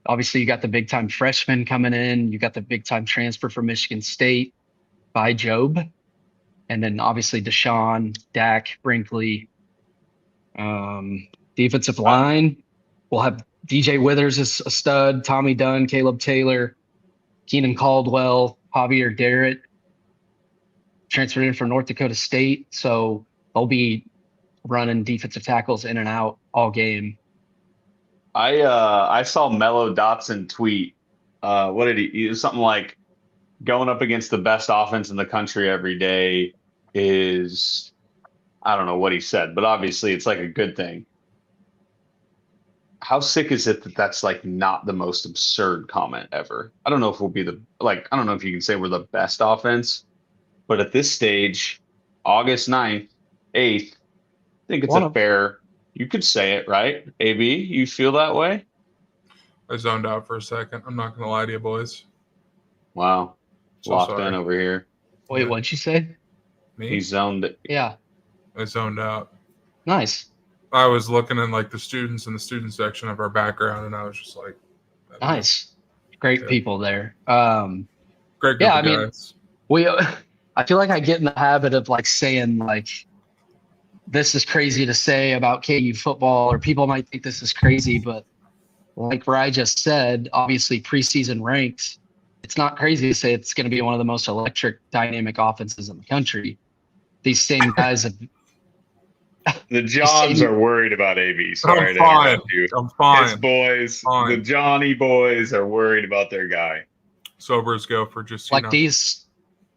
Obviously, you got the big-time freshman coming in. You got the big-time transfer from Michigan State by Job. And then obviously Deshaun, Dak, Brinkley. Defensive line, we'll have DJ Withers as a stud, Tommy Dunn, Caleb Taylor, Keenan Caldwell, Javier Garrett, transferred in from North Dakota State. So they'll be running defensive tackles in and out all game. I saw Mello Dotson tweet. What did he was something like going up against the best offense in the country every day is, I don't know what he said, but obviously it's like a good thing. how sick is it that that's like not the most absurd comment ever? I don't know if we'll be I don't know if you can say we're the best offense, but at this stage, August 9th, 8th, I think it's you could say it, right? AB, you feel that way? I zoned out for a second. I'm not gonna lie to you, boys. Wow. So Locked sorry. in over here. Wait, what'd you say? Me? He zoned it. Yeah. I zoned out. Nice. I was looking in like the students in the student section of our background, and I was just like, nice. Great people there. Great group yeah, of guys. I feel like I get in the habit of like saying like, this is crazy to say about KU football, or people might think this is crazy, but like where I just said, obviously preseason ranks, it's not crazy to say it's going to be one of the most electric, dynamic offenses in the country. These same guys have. The Johns are worried about AB. Sorry to fine. interrupt you. I'm fine. His boys, Fine. the Johnny boys, are worried about their guy. Sobers go for just like these.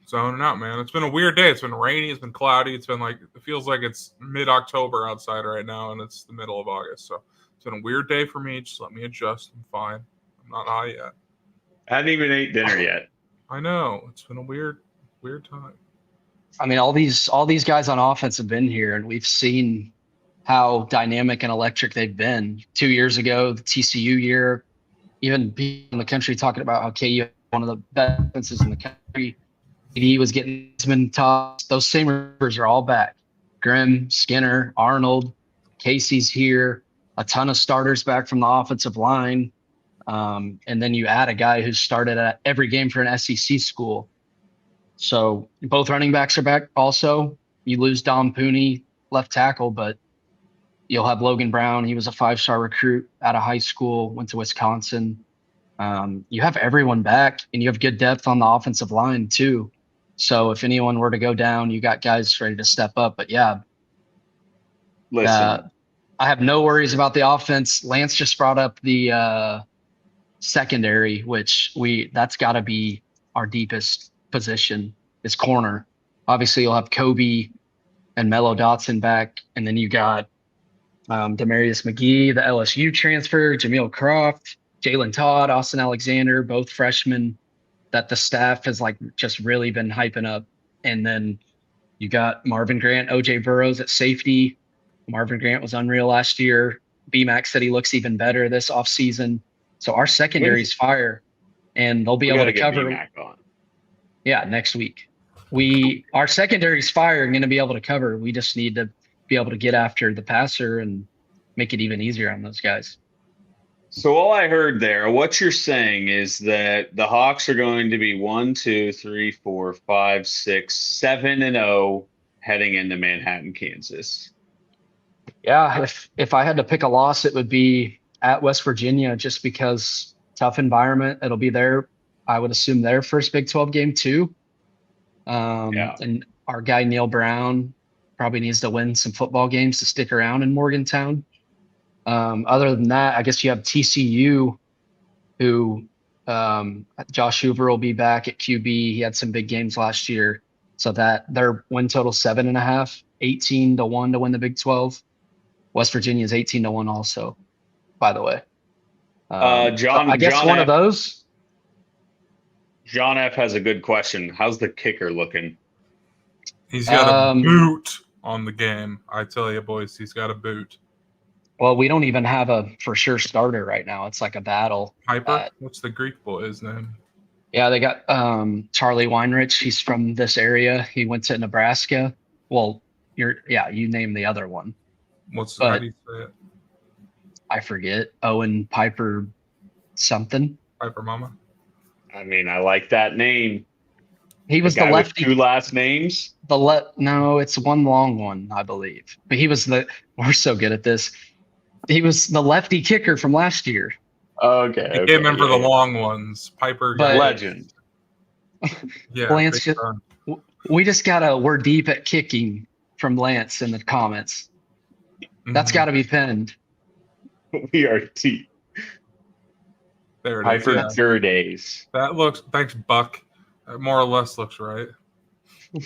Zoning out, man. It's been a weird day. It's been rainy. It's been cloudy. It's been like it feels like it's mid-October outside right now, and it's the middle of August. So it's been a weird day for me. Just let me adjust. I'm fine. I'm not high yet. I hadn't even ate dinner yet. I know. It's been a weird time. I mean, all these guys on offense have been here, and we've seen how dynamic and electric they've been. 2 years ago, the TCU year, even people in the country talking about how KU had one of the best offenses in the country. He was getting toss. Those same rivers are all back. Grimm, Skinner, Arnold, Casey's here. A ton of starters back from the offensive line. And then you add a guy who started at every game for an SEC school. So both running backs are back also. You lose Dom Pooney, left tackle, but you'll have Logan Brown. He was a 5-star recruit out of high school, went to Wisconsin. You have everyone back, and you have good depth on the offensive line too. So if anyone were to go down, you got guys ready to step up. But yeah, listen, I have no worries about the offense. Lance just brought up the secondary, which that's got to be our deepest position is corner. Obviously, you'll have Kobe and Mello Dotson back, and then you got Demarius McGee, the LSU transfer, Jameel Croft, Jalen Todd, Austin Alexander, both freshmen that the staff has like just really been hyping up. And then you got Marvin Grant, OJ Burrows at safety. Marvin Grant was unreal last year. BMAC said he looks even better this offseason. So our secondary is fire, and they'll be able to cover. BMAC on. Yeah, next week. Our secondary is fire and going to be able to cover. We just need to be able to get after the passer and make it even easier on those guys. So all I heard there, what you're saying is that the Hawks are going to be 1, 2, 3, 4, 5, 6, 7-0 heading into Manhattan, Kansas. Yeah, if I had to pick a loss, it would be at West Virginia, just because tough environment. It'll be I would assume their first Big 12 game too. And our guy Neil Brown probably needs to win some football games to stick around in Morgantown. Other than that, I guess you have TCU, who Josh Hoover will be back at QB. He had some big games last year, so that their win total 7.5, 18-1 to win the Big 12. West Virginia is 18-1 also, by the way. John, I guess John one F, of those. John F has a good question. How's the kicker looking? He's got a boot on the game. I tell you, boys, he's got a boot. Well, we don't even have a for sure starter right now. It's like a battle. Piper? What's the Greek boy's name? Yeah, they got Charlie Weinrich. He's from this area. He went to Nebraska. Well, you name the other one. How do you say it? I forget. Owen Piper something. Piper Mama? I mean, I like that name. He was the lefty. With 2 last names? No, it's one long one, I believe. But we're so good at this. He was the lefty kicker from last year. Okay. I can't remember the long ones. Piper. Legend. Yeah. Lance, we're deep at kicking from Lance in the comments. That's got to be pinned. We are deep. There it Piper is. Gerdays. That looks, thanks, Buck. That more or less looks right.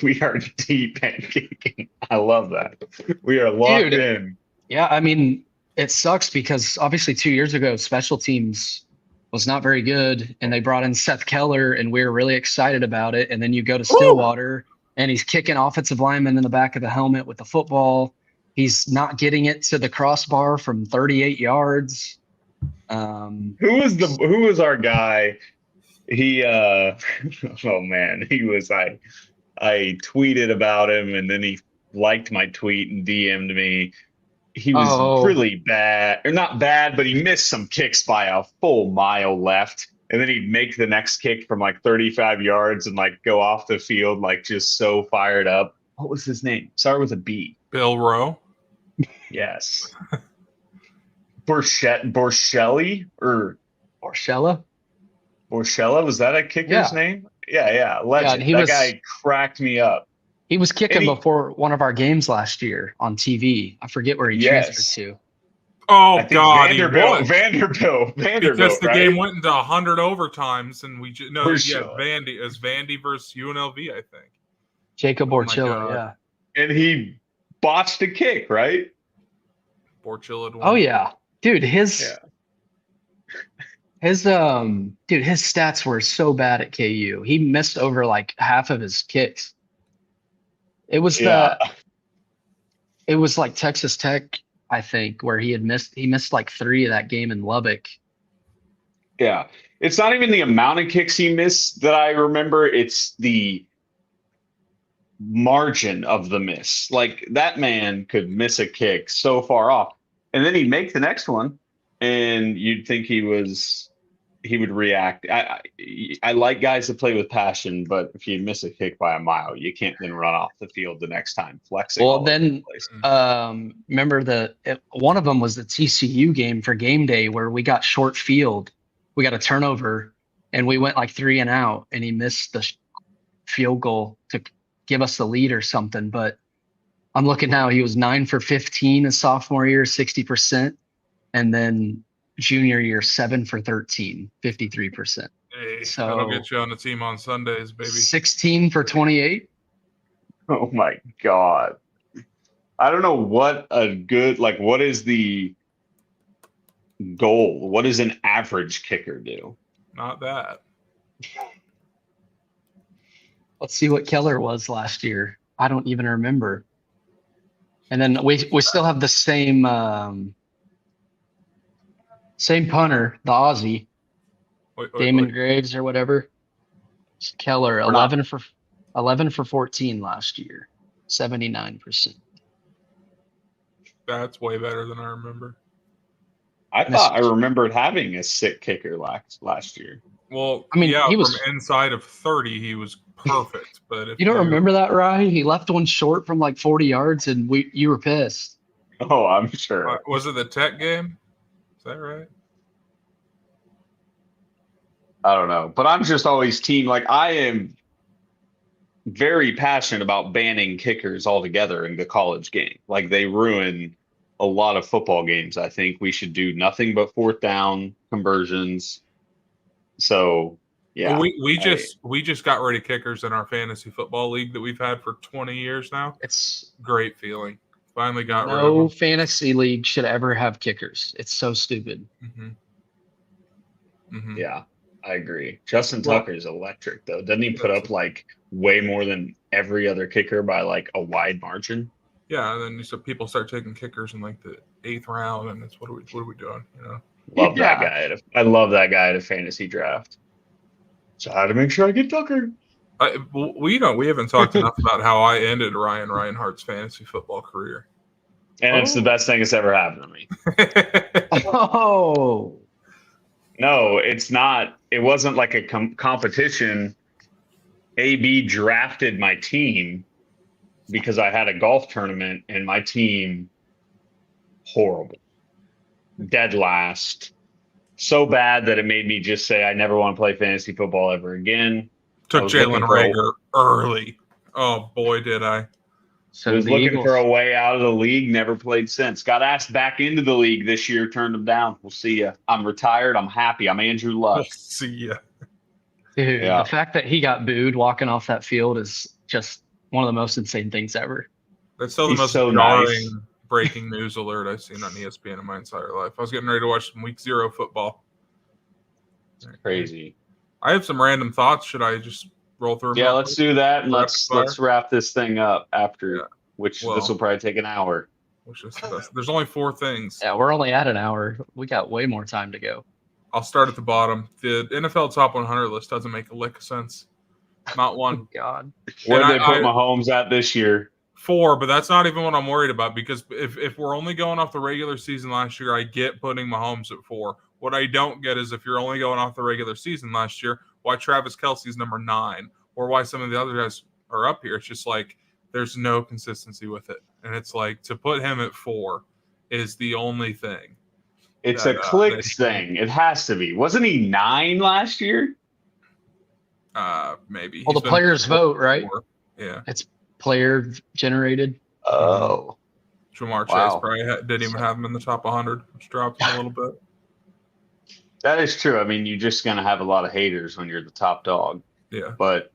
We are deep at kicking. I love that. We are locked in. Yeah, I mean, it sucks because obviously 2 years ago, special teams was not very good, and they brought in Seth Keller, and we were really excited about it. And then you go to Stillwater, and he's kicking offensive linemen in the back of the helmet with the football. He's not getting it to the crossbar from 38 yards. Who was our guy? He oh man, he was I tweeted about him, and then he liked my tweet and DM'd me. He was really bad, or not bad, but he missed some kicks by a full mile left. And then he'd make the next kick from like 35 yards and like go off the field, like just so fired up. What was his name? Started with a B. Bill Rowe. Yes. Borselli or Borchella? Borchella, was that a kicker's name? Yeah. Legend. That guy cracked me up. He was kicking before one of our games last year on TV. I forget where he transferred to. Oh, God. Vanderbilt. Because the right? game went into 100 overtimes, and Vandy. It was Vandy versus UNLV, I think. Jacob Borchilla, yeah. And he botched a kick, right? Borchilla. Oh, yeah. Dude, his stats were so bad at KU. He missed over like half of his kicks. It was it was like Texas Tech, I think, where he missed like 3 of that game in Lubbock. Yeah. It's not even the amount of kicks he missed that I remember, it's the margin of the miss. Like that man could miss a kick so far off, and then he'd make the next one, and you'd think he would react. I like guys that play with passion, but if you miss a kick by a mile, you can't then run off the field the next time flexing. Well, then remember one of them was the TCU game for game day where we got short field. We got a turnover, and we went like 3 and out, and he missed the field goal to give us the lead or something. But I'm looking now, he was 9 for 15 his sophomore year, 60%. And then junior year, 7 for 13, 53%. Hey, so that'll get you on the team on Sundays, baby. 16 for 28. Oh my God. I don't know what what is the goal? What does an average kicker do? Not that. Let's see what Keller was last year. I don't even remember. And then we still have the same punter, the Aussie, Damon Graves or whatever. Keller, 11 for 14 last year, 79%. That's way better than I remember. I thought I remembered having a sick kicker last year. Well, I mean, he was from inside of 30. He was perfect. But if you don't remember that, Ryan? He left one short from like 40 yards, and you were pissed. Oh, I'm sure. Was it the Tech game? Is that right? I don't know, but I'm just always team. Like I am very passionate about banning kickers altogether in the college game. Like they ruin a lot of football games. I think we should do nothing but 4th down conversions. So yeah, well, we just got rid of kickers in our fantasy football league that we've had for 20 years now. It's great feeling. Finally got rid of them. No fantasy league should ever have kickers. It's so stupid. Mm-hmm. Mm-hmm. Yeah, I agree. Justin Tucker is electric though. Doesn't he put up like way more than every other kicker by like a wide margin? Yeah, and then so people start taking kickers in like the 8th round, and it's what are we doing? You know, love that guy. I love that guy at a fantasy draft. So how to make sure I get Tucker? We haven't talked enough about how I ended Ryan Reinhardt's fantasy football career, and it's the best thing that's ever happened to me. Oh no, it's not. It wasn't like a competition. AB drafted my team because I had a golf tournament and my team horrible, dead last, so bad that it made me just say I never want to play fantasy football ever again. Took Jalen Rager early. Oh boy, did I! So I was looking for a way out of the league. Never played since. Got asked back into the league this year. Turned them down. We'll see ya. I'm retired. I'm happy. I'm Andrew Luck. We'll see ya. Dude, the fact that he got booed walking off that field is just one of the most insane things ever. That's still the most jarring breaking news alert I've seen on ESPN in my entire life. I was getting ready to watch some Week 0 football. It's crazy. I have some random thoughts. Should I just roll through them? Yeah, let's do that, and let's wrap this thing up after. Yeah. Which this will probably take an hour. Which is the best. There's only 4 things. Yeah, we're only at an hour. We got way more time to go. I'll start at the bottom. The NFL top 100 list doesn't make a lick of sense. Not one. Oh, God. Where did they put Mahomes at this year? 4, but that's not even what I'm worried about, because if we're only going off the regular season last year, I get putting Mahomes at 4. What I don't get is if you're only going off the regular season last year, why Travis Kelce's number 9, or why some of the other guys are up here. It's just like there's no consistency with it. And it's like to put him at 4 is the only thing. It's a clicks thing. It has to be. Wasn't he 9 last year? Maybe. Well, the players vote, right? Yeah. It's player generated. Oh. Jamar Chase probably didn't even have him in the top 100, which dropped him a little bit. That is true. I mean, you're just going to have a lot of haters when you're the top dog. Yeah. But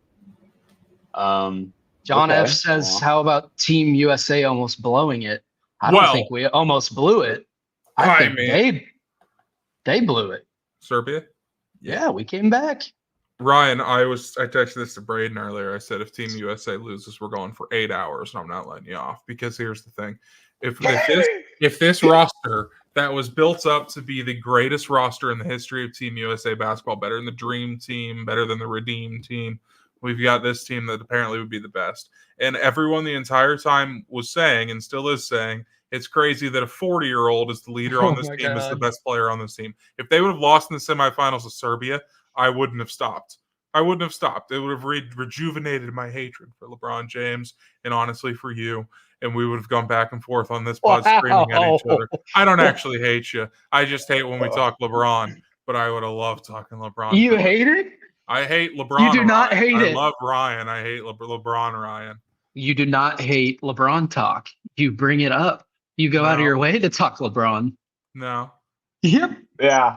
John F says, how about Team USA almost blowing it? I don't think we almost blew it. I think they blew it. Serbia? Yeah, we came back. Ryan, I texted this to Braden earlier. I said, if Team USA loses, we're going for 8 hours, and I'm not letting you off. Because here's the thing. If this roster that was built up to be the greatest roster in the history of Team USA basketball, better than the Dream Team, better than the Redeem Team, we've got this team that apparently would be the best. And everyone the entire time was saying, and still is saying, it's crazy that a 40-year-old is the leader on this team, is the best player on this team. If they would have lost in the semifinals of Serbia, I wouldn't have stopped. It would have rejuvenated my hatred for LeBron James and honestly for you. And we would have gone back and forth on this pod screaming at each other. I don't actually hate you. I just hate when we talk LeBron. But I would have loved talking LeBron. You hate it? I hate LeBron. You do not hate it. I love Ryan. I hate LeBron Ryan. You do not hate LeBron talk. You bring it up. You go out of your way to talk LeBron. No. Yep. Yeah.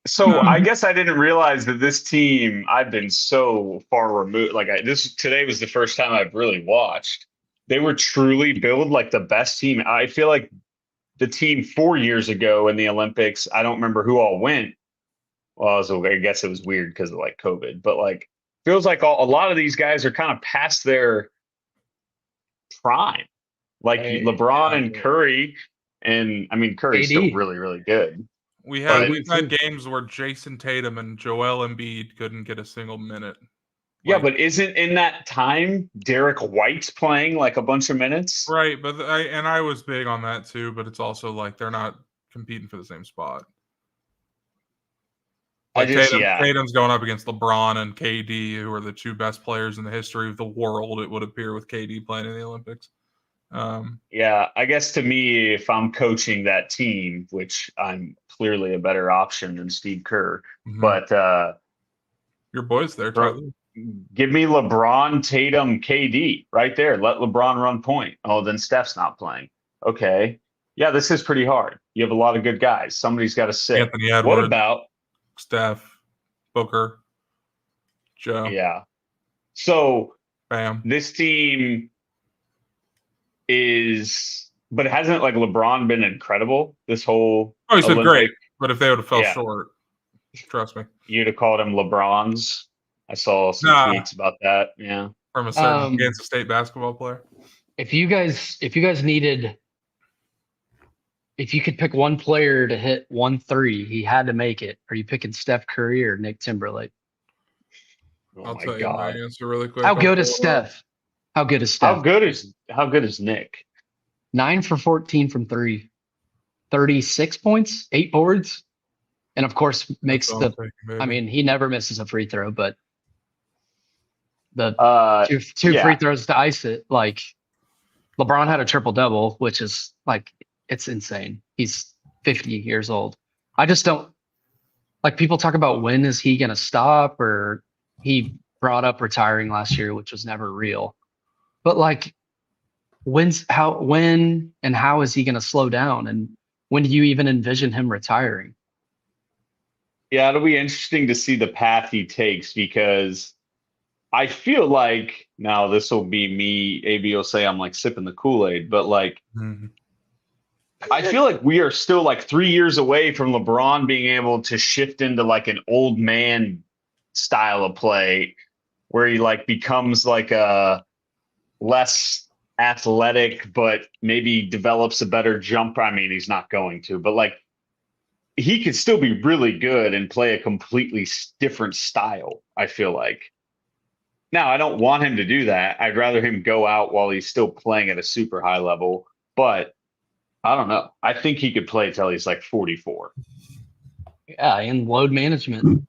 So I guess I didn't realize that this team, I've been so far removed. Like today was the first time I've really watched. They were truly built like the best team. I feel like the team 4 years ago in the Olympics, I don't remember who all went. Well, I guess it was weird because of like COVID, but like feels like a lot of these guys are kind of past their prime. Like LeBron and Curry, and I mean Curry's still really, really good. We've had games where Jason Tatum and Joel Embiid couldn't get a single minute. Yeah, but isn't in that time Derek White's playing like a bunch of minutes? Right, but I was big on that too, but it's also like they're not competing for the same spot. Like Tatum's going up against LeBron and KD, who are the 2 best players in the history of the world, it would appear, with KD playing in the Olympics. Yeah, I guess to me, if I'm coaching that team, which I'm clearly a better option than Steve Kerr, but your boy's there, Tyler. Give me LeBron, Tatum, KD right there. Let LeBron run point. Oh, then Steph's not playing. Okay. Yeah, this is pretty hard. You have a lot of good guys. Somebody's got to sit. Anthony Edwards, what about Steph, Booker, Joe? Yeah. So Bam. This team but hasn't like LeBron been incredible this whole? Oh, he's been great. But if they would have fell short, trust me, you'd have called him LeBron's. I saw some tweets about that. Yeah, from a certain Kansas State basketball player. If you guys needed, if you could pick one player to hit 1 3, he had to make it. Are you picking Steph Curry or Nick Timberlake? I'll tell you my answer really quick. How good is Steph? How good is Steph? How good is Nick? 9 for 14 from 3, 36 points, 8 boards, and of course makes I mean, he never misses a free throw, but the two free throws to ice it. Like LeBron had a triple double, which is like, it's insane. He's 50 years old. I just don't like, people talk about when is he going to stop, or he brought up retiring last year, which was never real. But like, when and how is he going to slow down? And when do you even envision him retiring? Yeah, it'll be interesting to see the path he takes, because I feel like, now this will be me, AB will say I'm like sipping the Kool-Aid, but like I feel like we are still like 3 years away from LeBron being able to shift into like an old man style of play where he like becomes like a less athletic, but maybe develops a better jumper. I mean, he's not going to, but like he could still be really good and play a completely different style, I feel like. Now, I don't want him to do that. I'd rather him go out while he's still playing at a super high level, but I don't know. I think he could play till he's like 44. Yeah, and load management.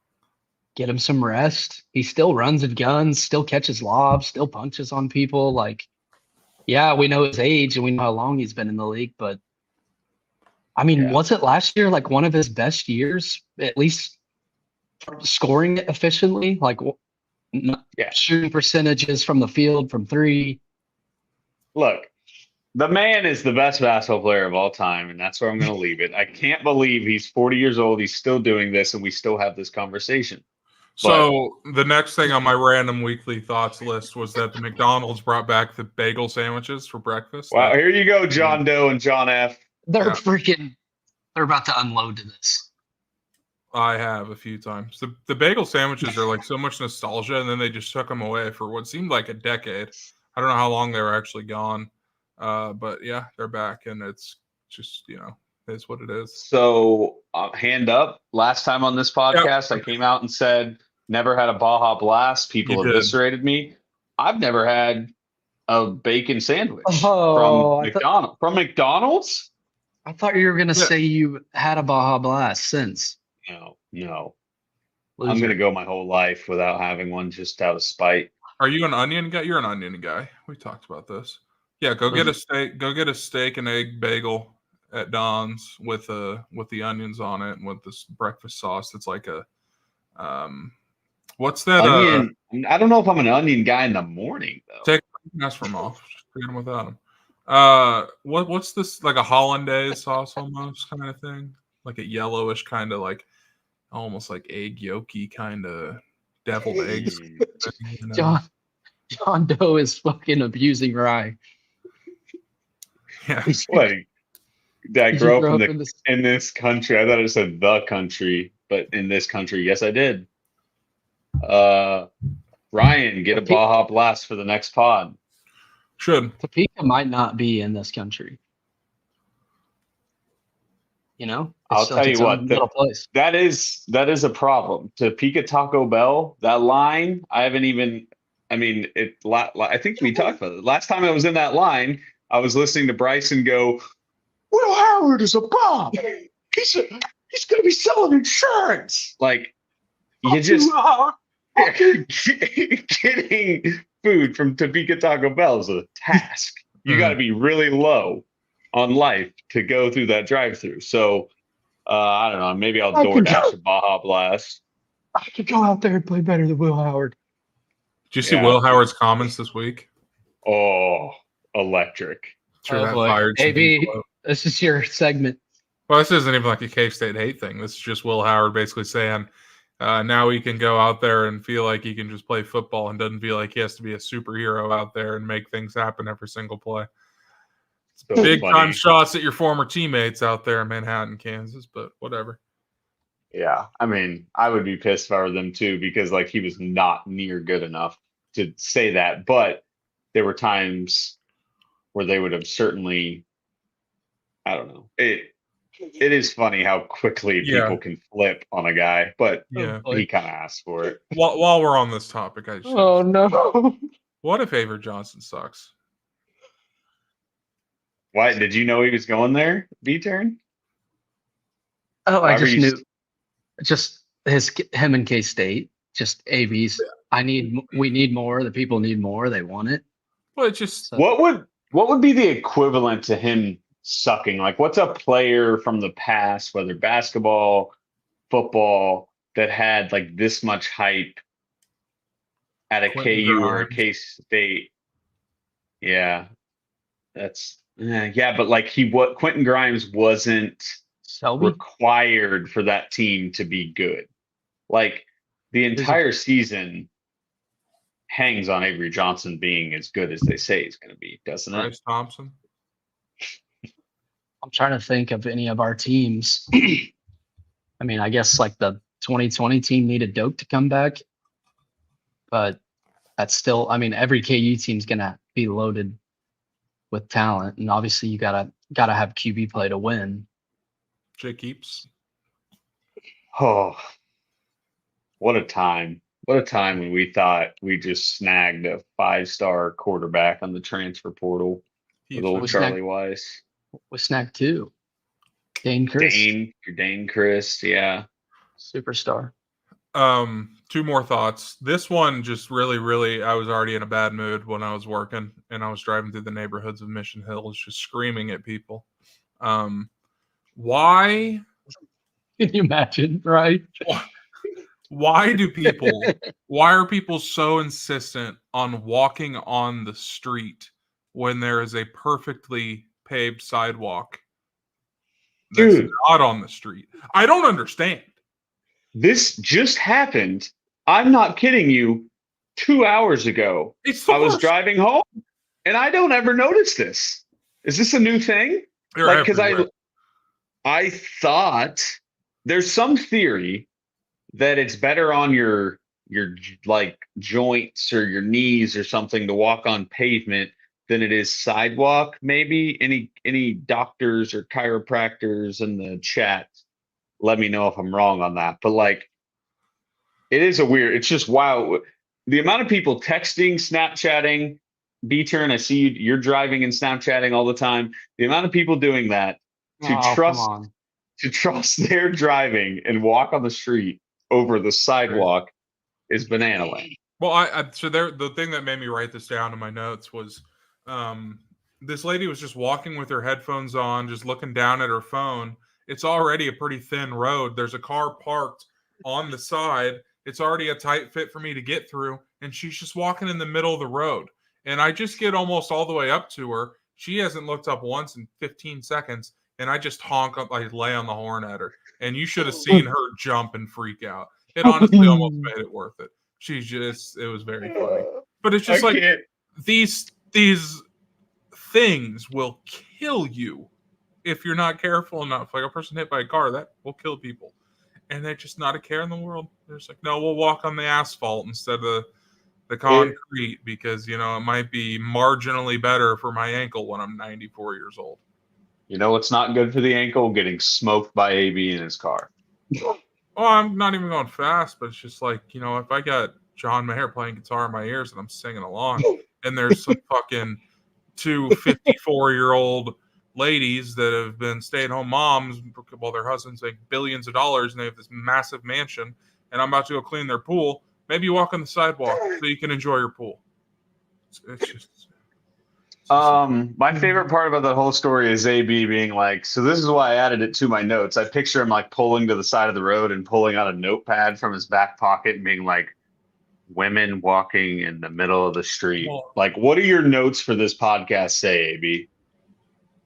Get him some rest. He still runs and guns, still catches lobs, still punches on people. Like, yeah, we know his age and we know how long he's been in the league, but I mean, was it last year like one of his best years, at least scoring it efficiently? Like, shooting percentages from the field from three. Look, the man is the best basketball player of all time, and that's where I'm going to leave it. I can't believe he's 40 years old. He's still doing this, and we still have this conversation. So the next thing on my random weekly thoughts list was that the McDonald's brought back the bagel sandwiches for breakfast. Wow, here you go, John Doe and John F. They're about to unload to this. I have a few times. The bagel sandwiches are like so much nostalgia, and then they just took them away for what seemed like a decade. I don't know how long they were actually gone. But yeah, they're back, and it's just, it's what it is. So hand up, last time on this podcast, I came out and said, never had a Baja Blast. People eviscerated me. I've never had a bacon sandwich from McDonald's. From McDonald's? I thought you were going to say you had a Baja Blast since. No. I'm going to go my whole life without having one just out of spite. Are you an onion guy? You're an onion guy. We talked about this. Yeah, go get a steak. Go get a steak and egg bagel at Don's with the onions on it and with this breakfast sauce. It's like a what's that? Onion. I don't know if I'm an onion guy in the morning though. Ask for them off. Just forget them without them. What's this, like a hollandaise sauce almost kind of thing? Like a yellowish kind of like almost like egg yolky kind of deviled eggs. John Doe is fucking abusing rye. Yeah. Like, did I grow up in this country? I thought it said the country, but in this country, yes, I did. Ryan, get a Baja Blast for the next pod. Should. Topeka might not be in this country. I'll tell you what, that is a problem. Topeka Taco Bell, that line, I think we talked about it. Last time I was in that line, I was listening to Bryson go, Will Howard is a bomb. He's going to be selling insurance. Like, you just getting food from Topeka Taco Bell is a task. You got to be really low on life to go through that drive-through. So, I don't know. Maybe I'll DoorDash a Baja Blast. I could go out there and play better than Will Howard. Did you see Will Howard's comments this week? Oh, electric. Sure, that fired. Maybe this is your segment. Well, this isn't even like a K-State hate thing. This is just Will Howard basically saying now he can go out there and feel like he can just play football and doesn't feel like he has to be a superhero out there and make things happen every single play. So big time shots at your former teammates out there in Manhattan, Kansas, but whatever. Yeah, I mean, I would be pissed if I were them too, because like he was not near good enough to say that. But there were times where they would have certainly, I don't know. It is funny how quickly people can flip on a guy, but he kind of asked for it. While we're on this topic, I just no. What if Avery Johnson sucks? Why did you know he was going there? B-turn? Oh, I just knew. Just him and K-State. Just AVs. We need more. The people need more. They want it. Well, it's just what would be the equivalent to him sucking? Like, what's a player from the past, whether basketball, football, that had like this much hype at a KU or a K-State? Yeah, that's. But like Quentin Grimes wasn't required for that team to be good. Like the entire season hangs on Avery Johnson being as good as they say he's going to be, doesn't it? Bryce Thompson. I'm trying to think of any of our teams. I mean, I guess like the 2020 team needed Doak to come back, but that's still, I mean, every KU team's gonna be loaded with talent, and obviously you gotta have QB play to win. Jake Keeps. Oh, what a time. What a time when we thought we just snagged a 5-star quarterback on the transfer portal with old We Charlie snagged- Weiss. We snagged 2. Dane Chris, Dane Chris, yeah. superstar. 2 more thoughts. This one just really, I was already in a bad mood when I was working and I was driving through the neighborhoods of Mission Hills just screaming at people. Why? Can you imagine, right? Why are people so insistent on walking on the street when there is a perfectly paved sidewalk that's Dude, not on the street? I don't understand. this just happened. I'm not kidding you. 2 hours ago, It's the I was worst. driving home, and I don't ever notice this. Is this a new thing? They're Like, because everywhere. I thought there's some theory that it's better on your like joints or your knees or something to walk on pavement than it is sidewalk. Maybe any doctors or chiropractors in the chat, let me know if I'm wrong on that. But like, it is it's just wow. The amount of people texting, Snapchatting, B-Turn, I see you're driving and Snapchatting all the time. The amount of people doing that Come to trust their driving and walk on the street over the sidewalk is banana land. Well, so the thing that made me write this down in my notes was this lady was just walking with her headphones on, just looking down at her phone. It's already a pretty thin road. There's a car parked on the side. It's already a tight fit for me to get through, and she's just walking in the middle of the road. And I just get almost all the way up to her. She hasn't looked up once in 15 seconds, and I just honk up, I lay on the horn at her. And you should have seen her jump and freak out. It honestly almost made it worth it. It was very funny. But it's just like these things will kill you if you're not careful enough. Like a person hit by a car, that will kill people. And they're just not a care in the world. They're just like, no, we'll walk on the asphalt instead of the concrete because, it might be marginally better for my ankle when I'm 94 years old. You know what's not good for the ankle? Getting smoked by AB in his car. Oh, I'm not even going fast, but it's just like, if I got John Mayer playing guitar in my ears and I'm singing along, and there's some fucking 2 54-year-old ladies that have been stay-at-home moms while their husbands make billions of dollars and they have this massive mansion, and I'm about to go clean their pool, maybe you walk on the sidewalk so you can enjoy your pool. It's just... My favorite part about the whole story is AB being like, so this is why I added it to my notes. I picture him like pulling to the side of the road and pulling out a notepad from his back pocket and being like, women walking in the middle of the street. Well, like, what do your notes for this podcast say, AB?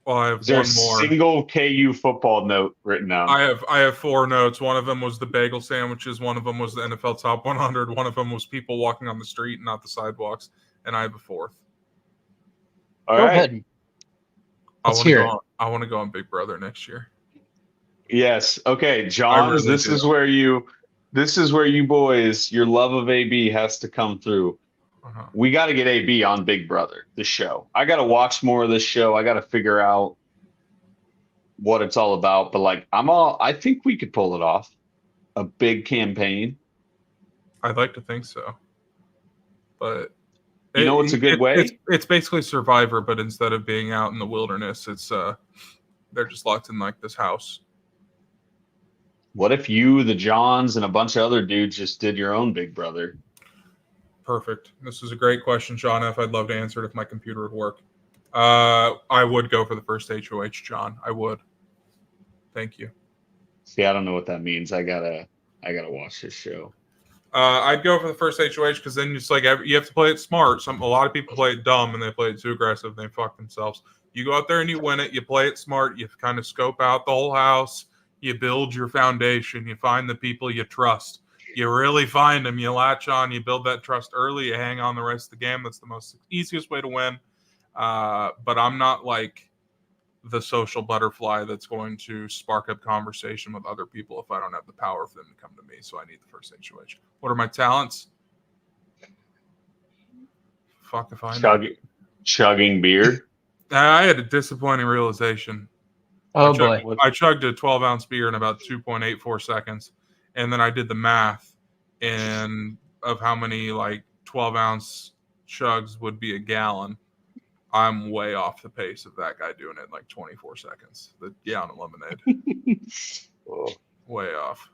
Well, I have Is there one a more. single KU football note written down? I have 4 notes. One of them was the bagel sandwiches. One of them was the NFL Top 100. One of them was people walking on the street, not the sidewalks. And I have a 4th. All Go right. ahead. I Let's want to hear go. it. On, I want to go on Big Brother next year. Yes. Okay, Johns, really this do. is where you boys, your love of AB has to come through. Uh-huh. We got to get AB on Big Brother, the show. I got to watch more of this show. I got to figure out what it's all about. But like, I think we could pull it off. A big campaign. I'd like to think so, but You know what's a good way? It's basically Survivor, but instead of being out in the wilderness, it's they're just locked in like this house. What if you, the Johns, and a bunch of other dudes just did your own Big Brother? Perfect. This is a great question, John F. I'd love to answer it if my computer would work. I would go for the first HOH, John. I would. Thank you. See, I don't know what that means. I gotta watch this show. I'd go for the first HOH because then it's like you have to play it smart. A lot of people play it dumb and they play it too aggressive. And they fuck themselves. You go out there and you win it. You play it smart. You kind of scope out the whole house. You build your foundation. You find the people you trust. You really find them. You latch on. You build that trust early. You hang on the rest of the game. That's the easiest way to win. But I'm not like the social butterfly that's going to spark up conversation with other people if I don't have the power for them to come to me. So I need the first situation. What are my talents? Fuck if I know. Chugging beer. I had a disappointing realization. Oh boy. I chugged a 12-ounce beer in about 2.84 seconds, and then I did the math and of how many 12-ounce chugs would be a gallon. I'm way off the pace of that guy doing it in 24 seconds. The gallon of lemonade. Way off.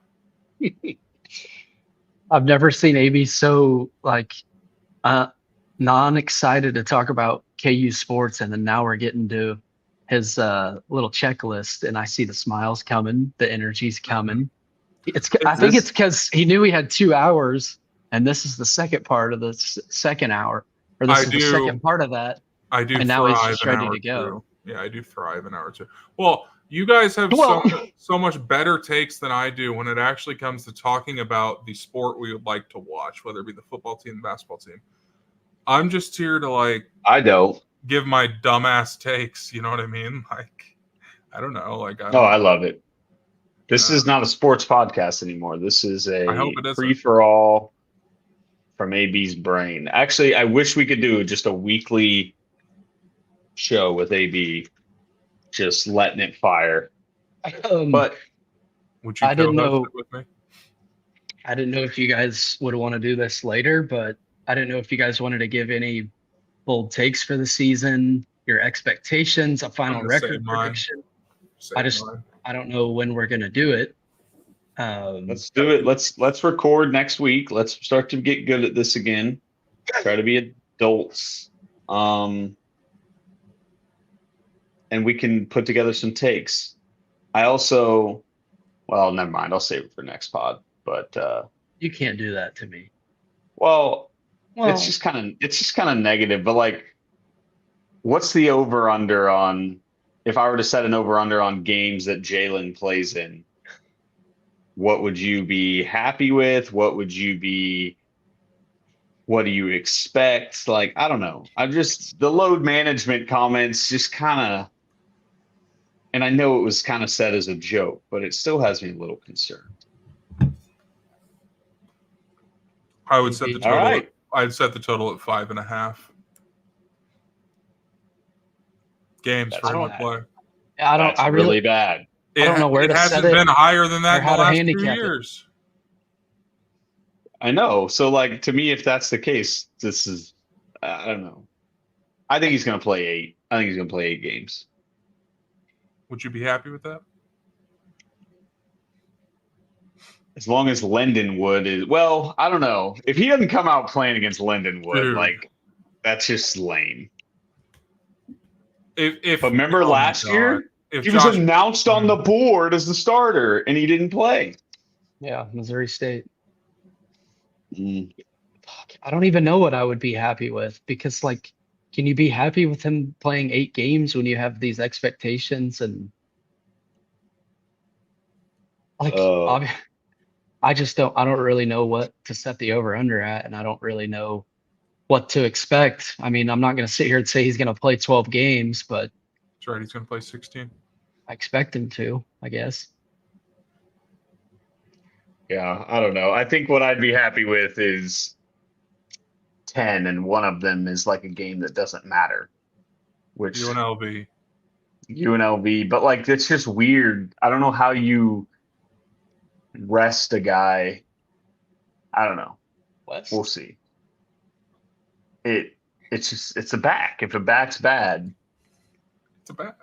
I've never seen AB so non-excited to talk about KU sports, and then now we're getting to his little checklist, and I see the smiles coming, the energy's coming. I think it's because he knew he had 2 hours, and this is the second part of the second hour, or this is the second part of that. I do, and now he's just ready to go. Two. Yeah, I do thrive an hour or two. Well, you guys have so much better takes than I do when it actually comes to talking about the sport we would like to watch, whether it be the football team, the basketball team. I'm just here to I don't give my dumbass takes. You know what I mean? I don't know. I love it. This is not a sports podcast anymore. This is a free-for-all from AB's brain. Actually, I wish we could do just a weekly show with AB, just letting it fire. But would you I didn't know with me? I didn't know if you guys would want to do this later, but I didn't know if you guys wanted to give any bold takes for the season, your expectations, a final record prediction. I don't know when we're gonna do it. Let's do it. Let's record next week. Let's start to get good at this again. Try to be adults. And we can put together some takes. I also, well, never mind. I'll save it for next pod. But you can't do that to me. Well, it's just kind of negative. But what's the over under on? If I were to set an over under on games that Jalen plays in, what would you be happy with? What do you expect? I don't know. The load management comments just kind of, and I know it was kind of said as a joke, but it still has me a little concerned. I would set the total. All right. I'd set the total at 5.5 games for him to play. That's really bad. I don't know where to set it. It hasn't been higher than that in the last 2 years. I know. So, to me, if that's the case, this is, I don't know. I think he's going to play 8. I think he's going to play 8 games. Would you be happy with that? As long as Lindenwood is, well, I don't know. If he doesn't come out playing against Lindenwood, that's just lame. But remember last year? He was announced on the board as the starter, and he didn't play. Yeah, Missouri State. I don't even know what I would be happy with, because can you be happy with him playing 8 games when you have these expectations? And I don't really know what to set the over under at, and I don't really know what to expect. I mean, I'm not going to sit here and say he's going to play 12 games, but that's right. He's going to play 16. I expect him to, I guess. Yeah, I don't know. I think what I'd be happy with is 10, and one of them is a game that doesn't matter. Which UNLV. But it's just weird. I don't know how you rest a guy. I don't know. We'll see. It's a back. If a back's bad, it's a back.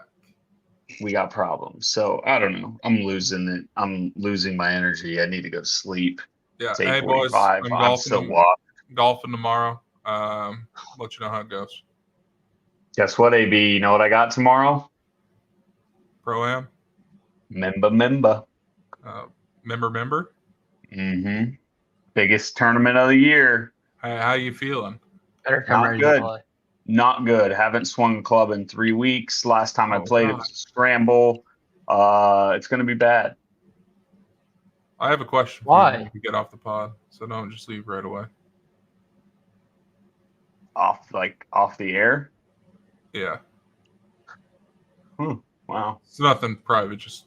We got problems. So I don't know. I'm losing it. I'm losing my energy. I need to go to sleep. Yeah. It's Hey boys, I'm golfing tomorrow. Let you know how it goes. Guess what, AB? You know what I got tomorrow? Pro-Am. Member. Member. Mm-hmm. Biggest tournament of the year. How you feeling? Better come ready to play. Not good. Haven't swung a club in 3 weeks. Last time I played, it was a scramble. It's going to be bad. I have a question. Why? You get off the pod, so don't just leave right away. Off the air? Yeah. Wow. It's nothing private, just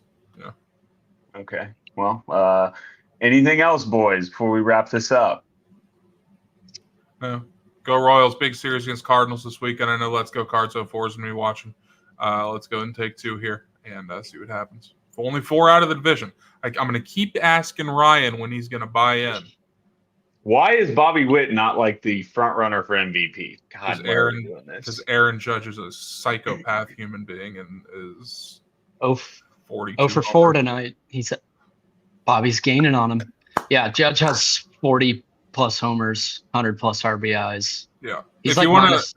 Okay. Well, anything else, boys, before we wrap this up? no. Go Royals, big series against Cardinals this weekend. I know Let's Go Cards 04 is going to be watching. Let's go and take 2 here and see what happens. Only 4 out of the division. I'm going to keep asking Ryan when he's going to buy in. Why is Bobby Witt not like the front runner for MVP? God, why are we doing this? Because Aaron Judge is a psychopath human being and is 42 for 4 tonight. Bobby's gaining on him. Yeah, Judge has 40 plus homers, 100 plus RBIs. Yeah. He's if like you want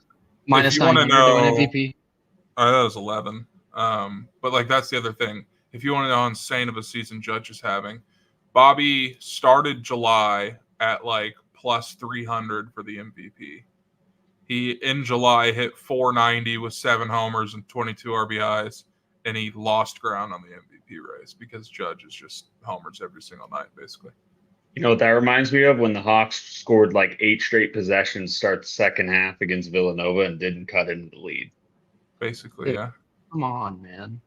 minus to 900 know, to win MVP. That was 11. But like that's the other thing. If you want to know how insane of a season Judge is having, Bobby started July at like plus 300 for the MVP. He in July hit 490 with 7 homers and 22 RBIs, and he lost ground on the MVP race because Judge is just homers every single night, basically. You know what that reminds me of? When the Hawks scored like 8 straight possessions, start the second half against Villanova, and didn't cut into the lead. Basically, yeah. Come on, man.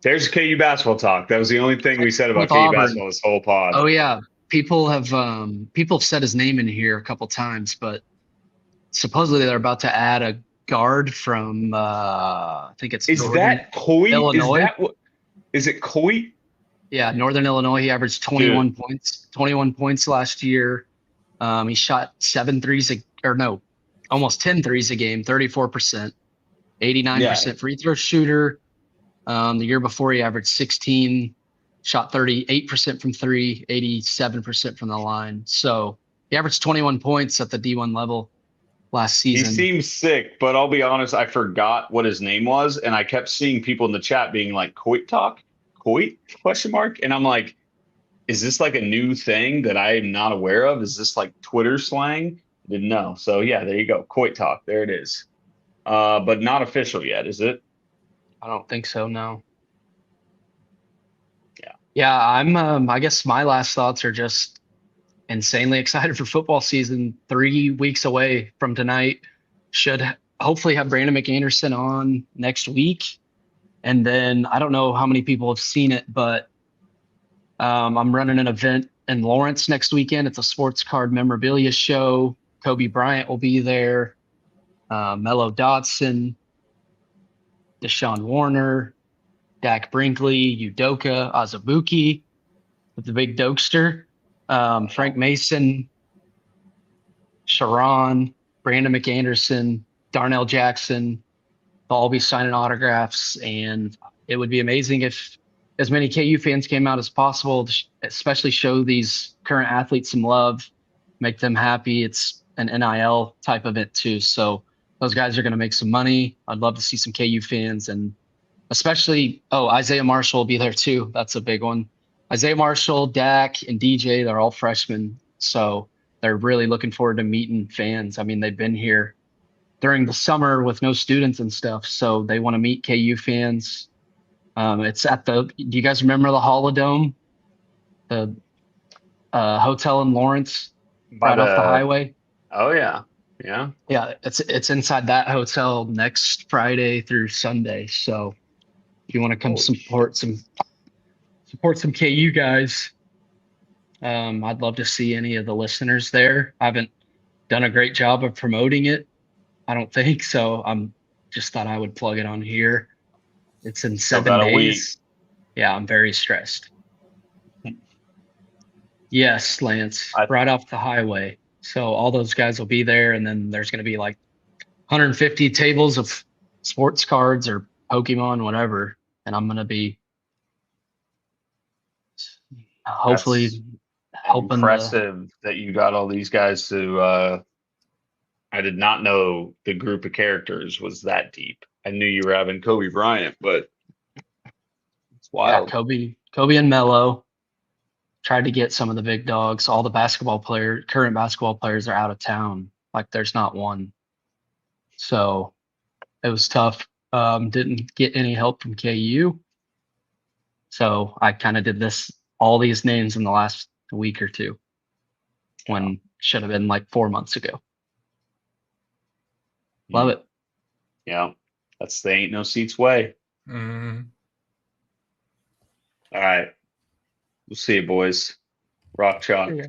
There's KU basketball talk. That was the only thing we said about KU basketball this whole pod. Oh yeah, people have said his name in here a couple times, but supposedly they're about to add a guard from I think it's that Coit? Illinois. Is it Coit? Yeah, Northern Illinois. He averaged 21 points. 21 points last year. He shot 7 threes almost 10 threes a game, 34%, 89% free throw shooter. The year before he averaged 16, shot 38% from 3, 87% from the line. So he averaged 21 points at the D1 level last season. He seems sick, but I'll be honest, I forgot what his name was, and I kept seeing people in the chat being like, Coit talk? Coit? ? And I'm like, is this like a new thing that I'm not aware of? Is this like Twitter slang? Didn't know. So yeah, there you go. Coit talk. There it is. But not official yet, is it? I don't think so, no. Yeah. Yeah, I'm I guess my last thoughts are just insanely excited for football season. 3 weeks away from tonight. Should hopefully have Brandon McAnderson on next week. And then I don't know how many people have seen it, but I'm running an event in Lawrence next weekend. It's a sports card memorabilia show. Kobe Bryant will be there. Mello Dotson, Deshaun Warner, Dak Brinkley, Udoka, Azubuike, the big Dokester, Frank Mason, Sharon, Brandon McAnderson, Darnell Jackson. They'll all be signing autographs, and it would be amazing if as many KU fans came out as possible, especially show these current athletes some love, make them happy. It's an NIL type event too. So those guys are going to make some money. I'd love to see some KU fans, and especially, Isaiah Marshall will be there too. That's a big one. Isaiah Marshall, Dak, and DJ, they're all freshmen. So they're really looking forward to meeting fans. I mean, they've been here during the summer with no students and stuff. So they want to meet KU fans. It's at do you guys remember the Holodome? The hotel in Lawrence, right off the highway? Oh yeah. Yeah. Yeah, it's inside that hotel next Friday through Sunday. So if you want to come support some KU guys, I'd love to see any of the listeners there. I haven't done a great job of promoting it, I don't think so. I'm just thought I would plug it on here. It's in 7 days. Yeah, I'm very stressed. Yes, Lance, right off the highway. So all those guys will be there, and then there's going to be like 150 tables of sports cards or Pokemon, whatever. And I'm going to be hopefully helping. Impressive that you got all these guys to. I did not know the group of characters was that deep. I knew you were having Kobe Bryant, but it's wild. Yeah, Kobe and Mello. Tried to get some of the big dogs. All the current basketball players are out of town. Like there's not one. So it was tough. Didn't get any help from KU. So I kind of did all these names in the last week or two, when should have been like 4 months ago. Love it. Yeah. That's the ain't no seats way. Mm-hmm. All right. We'll see you, boys. Rock chalk. Yeah.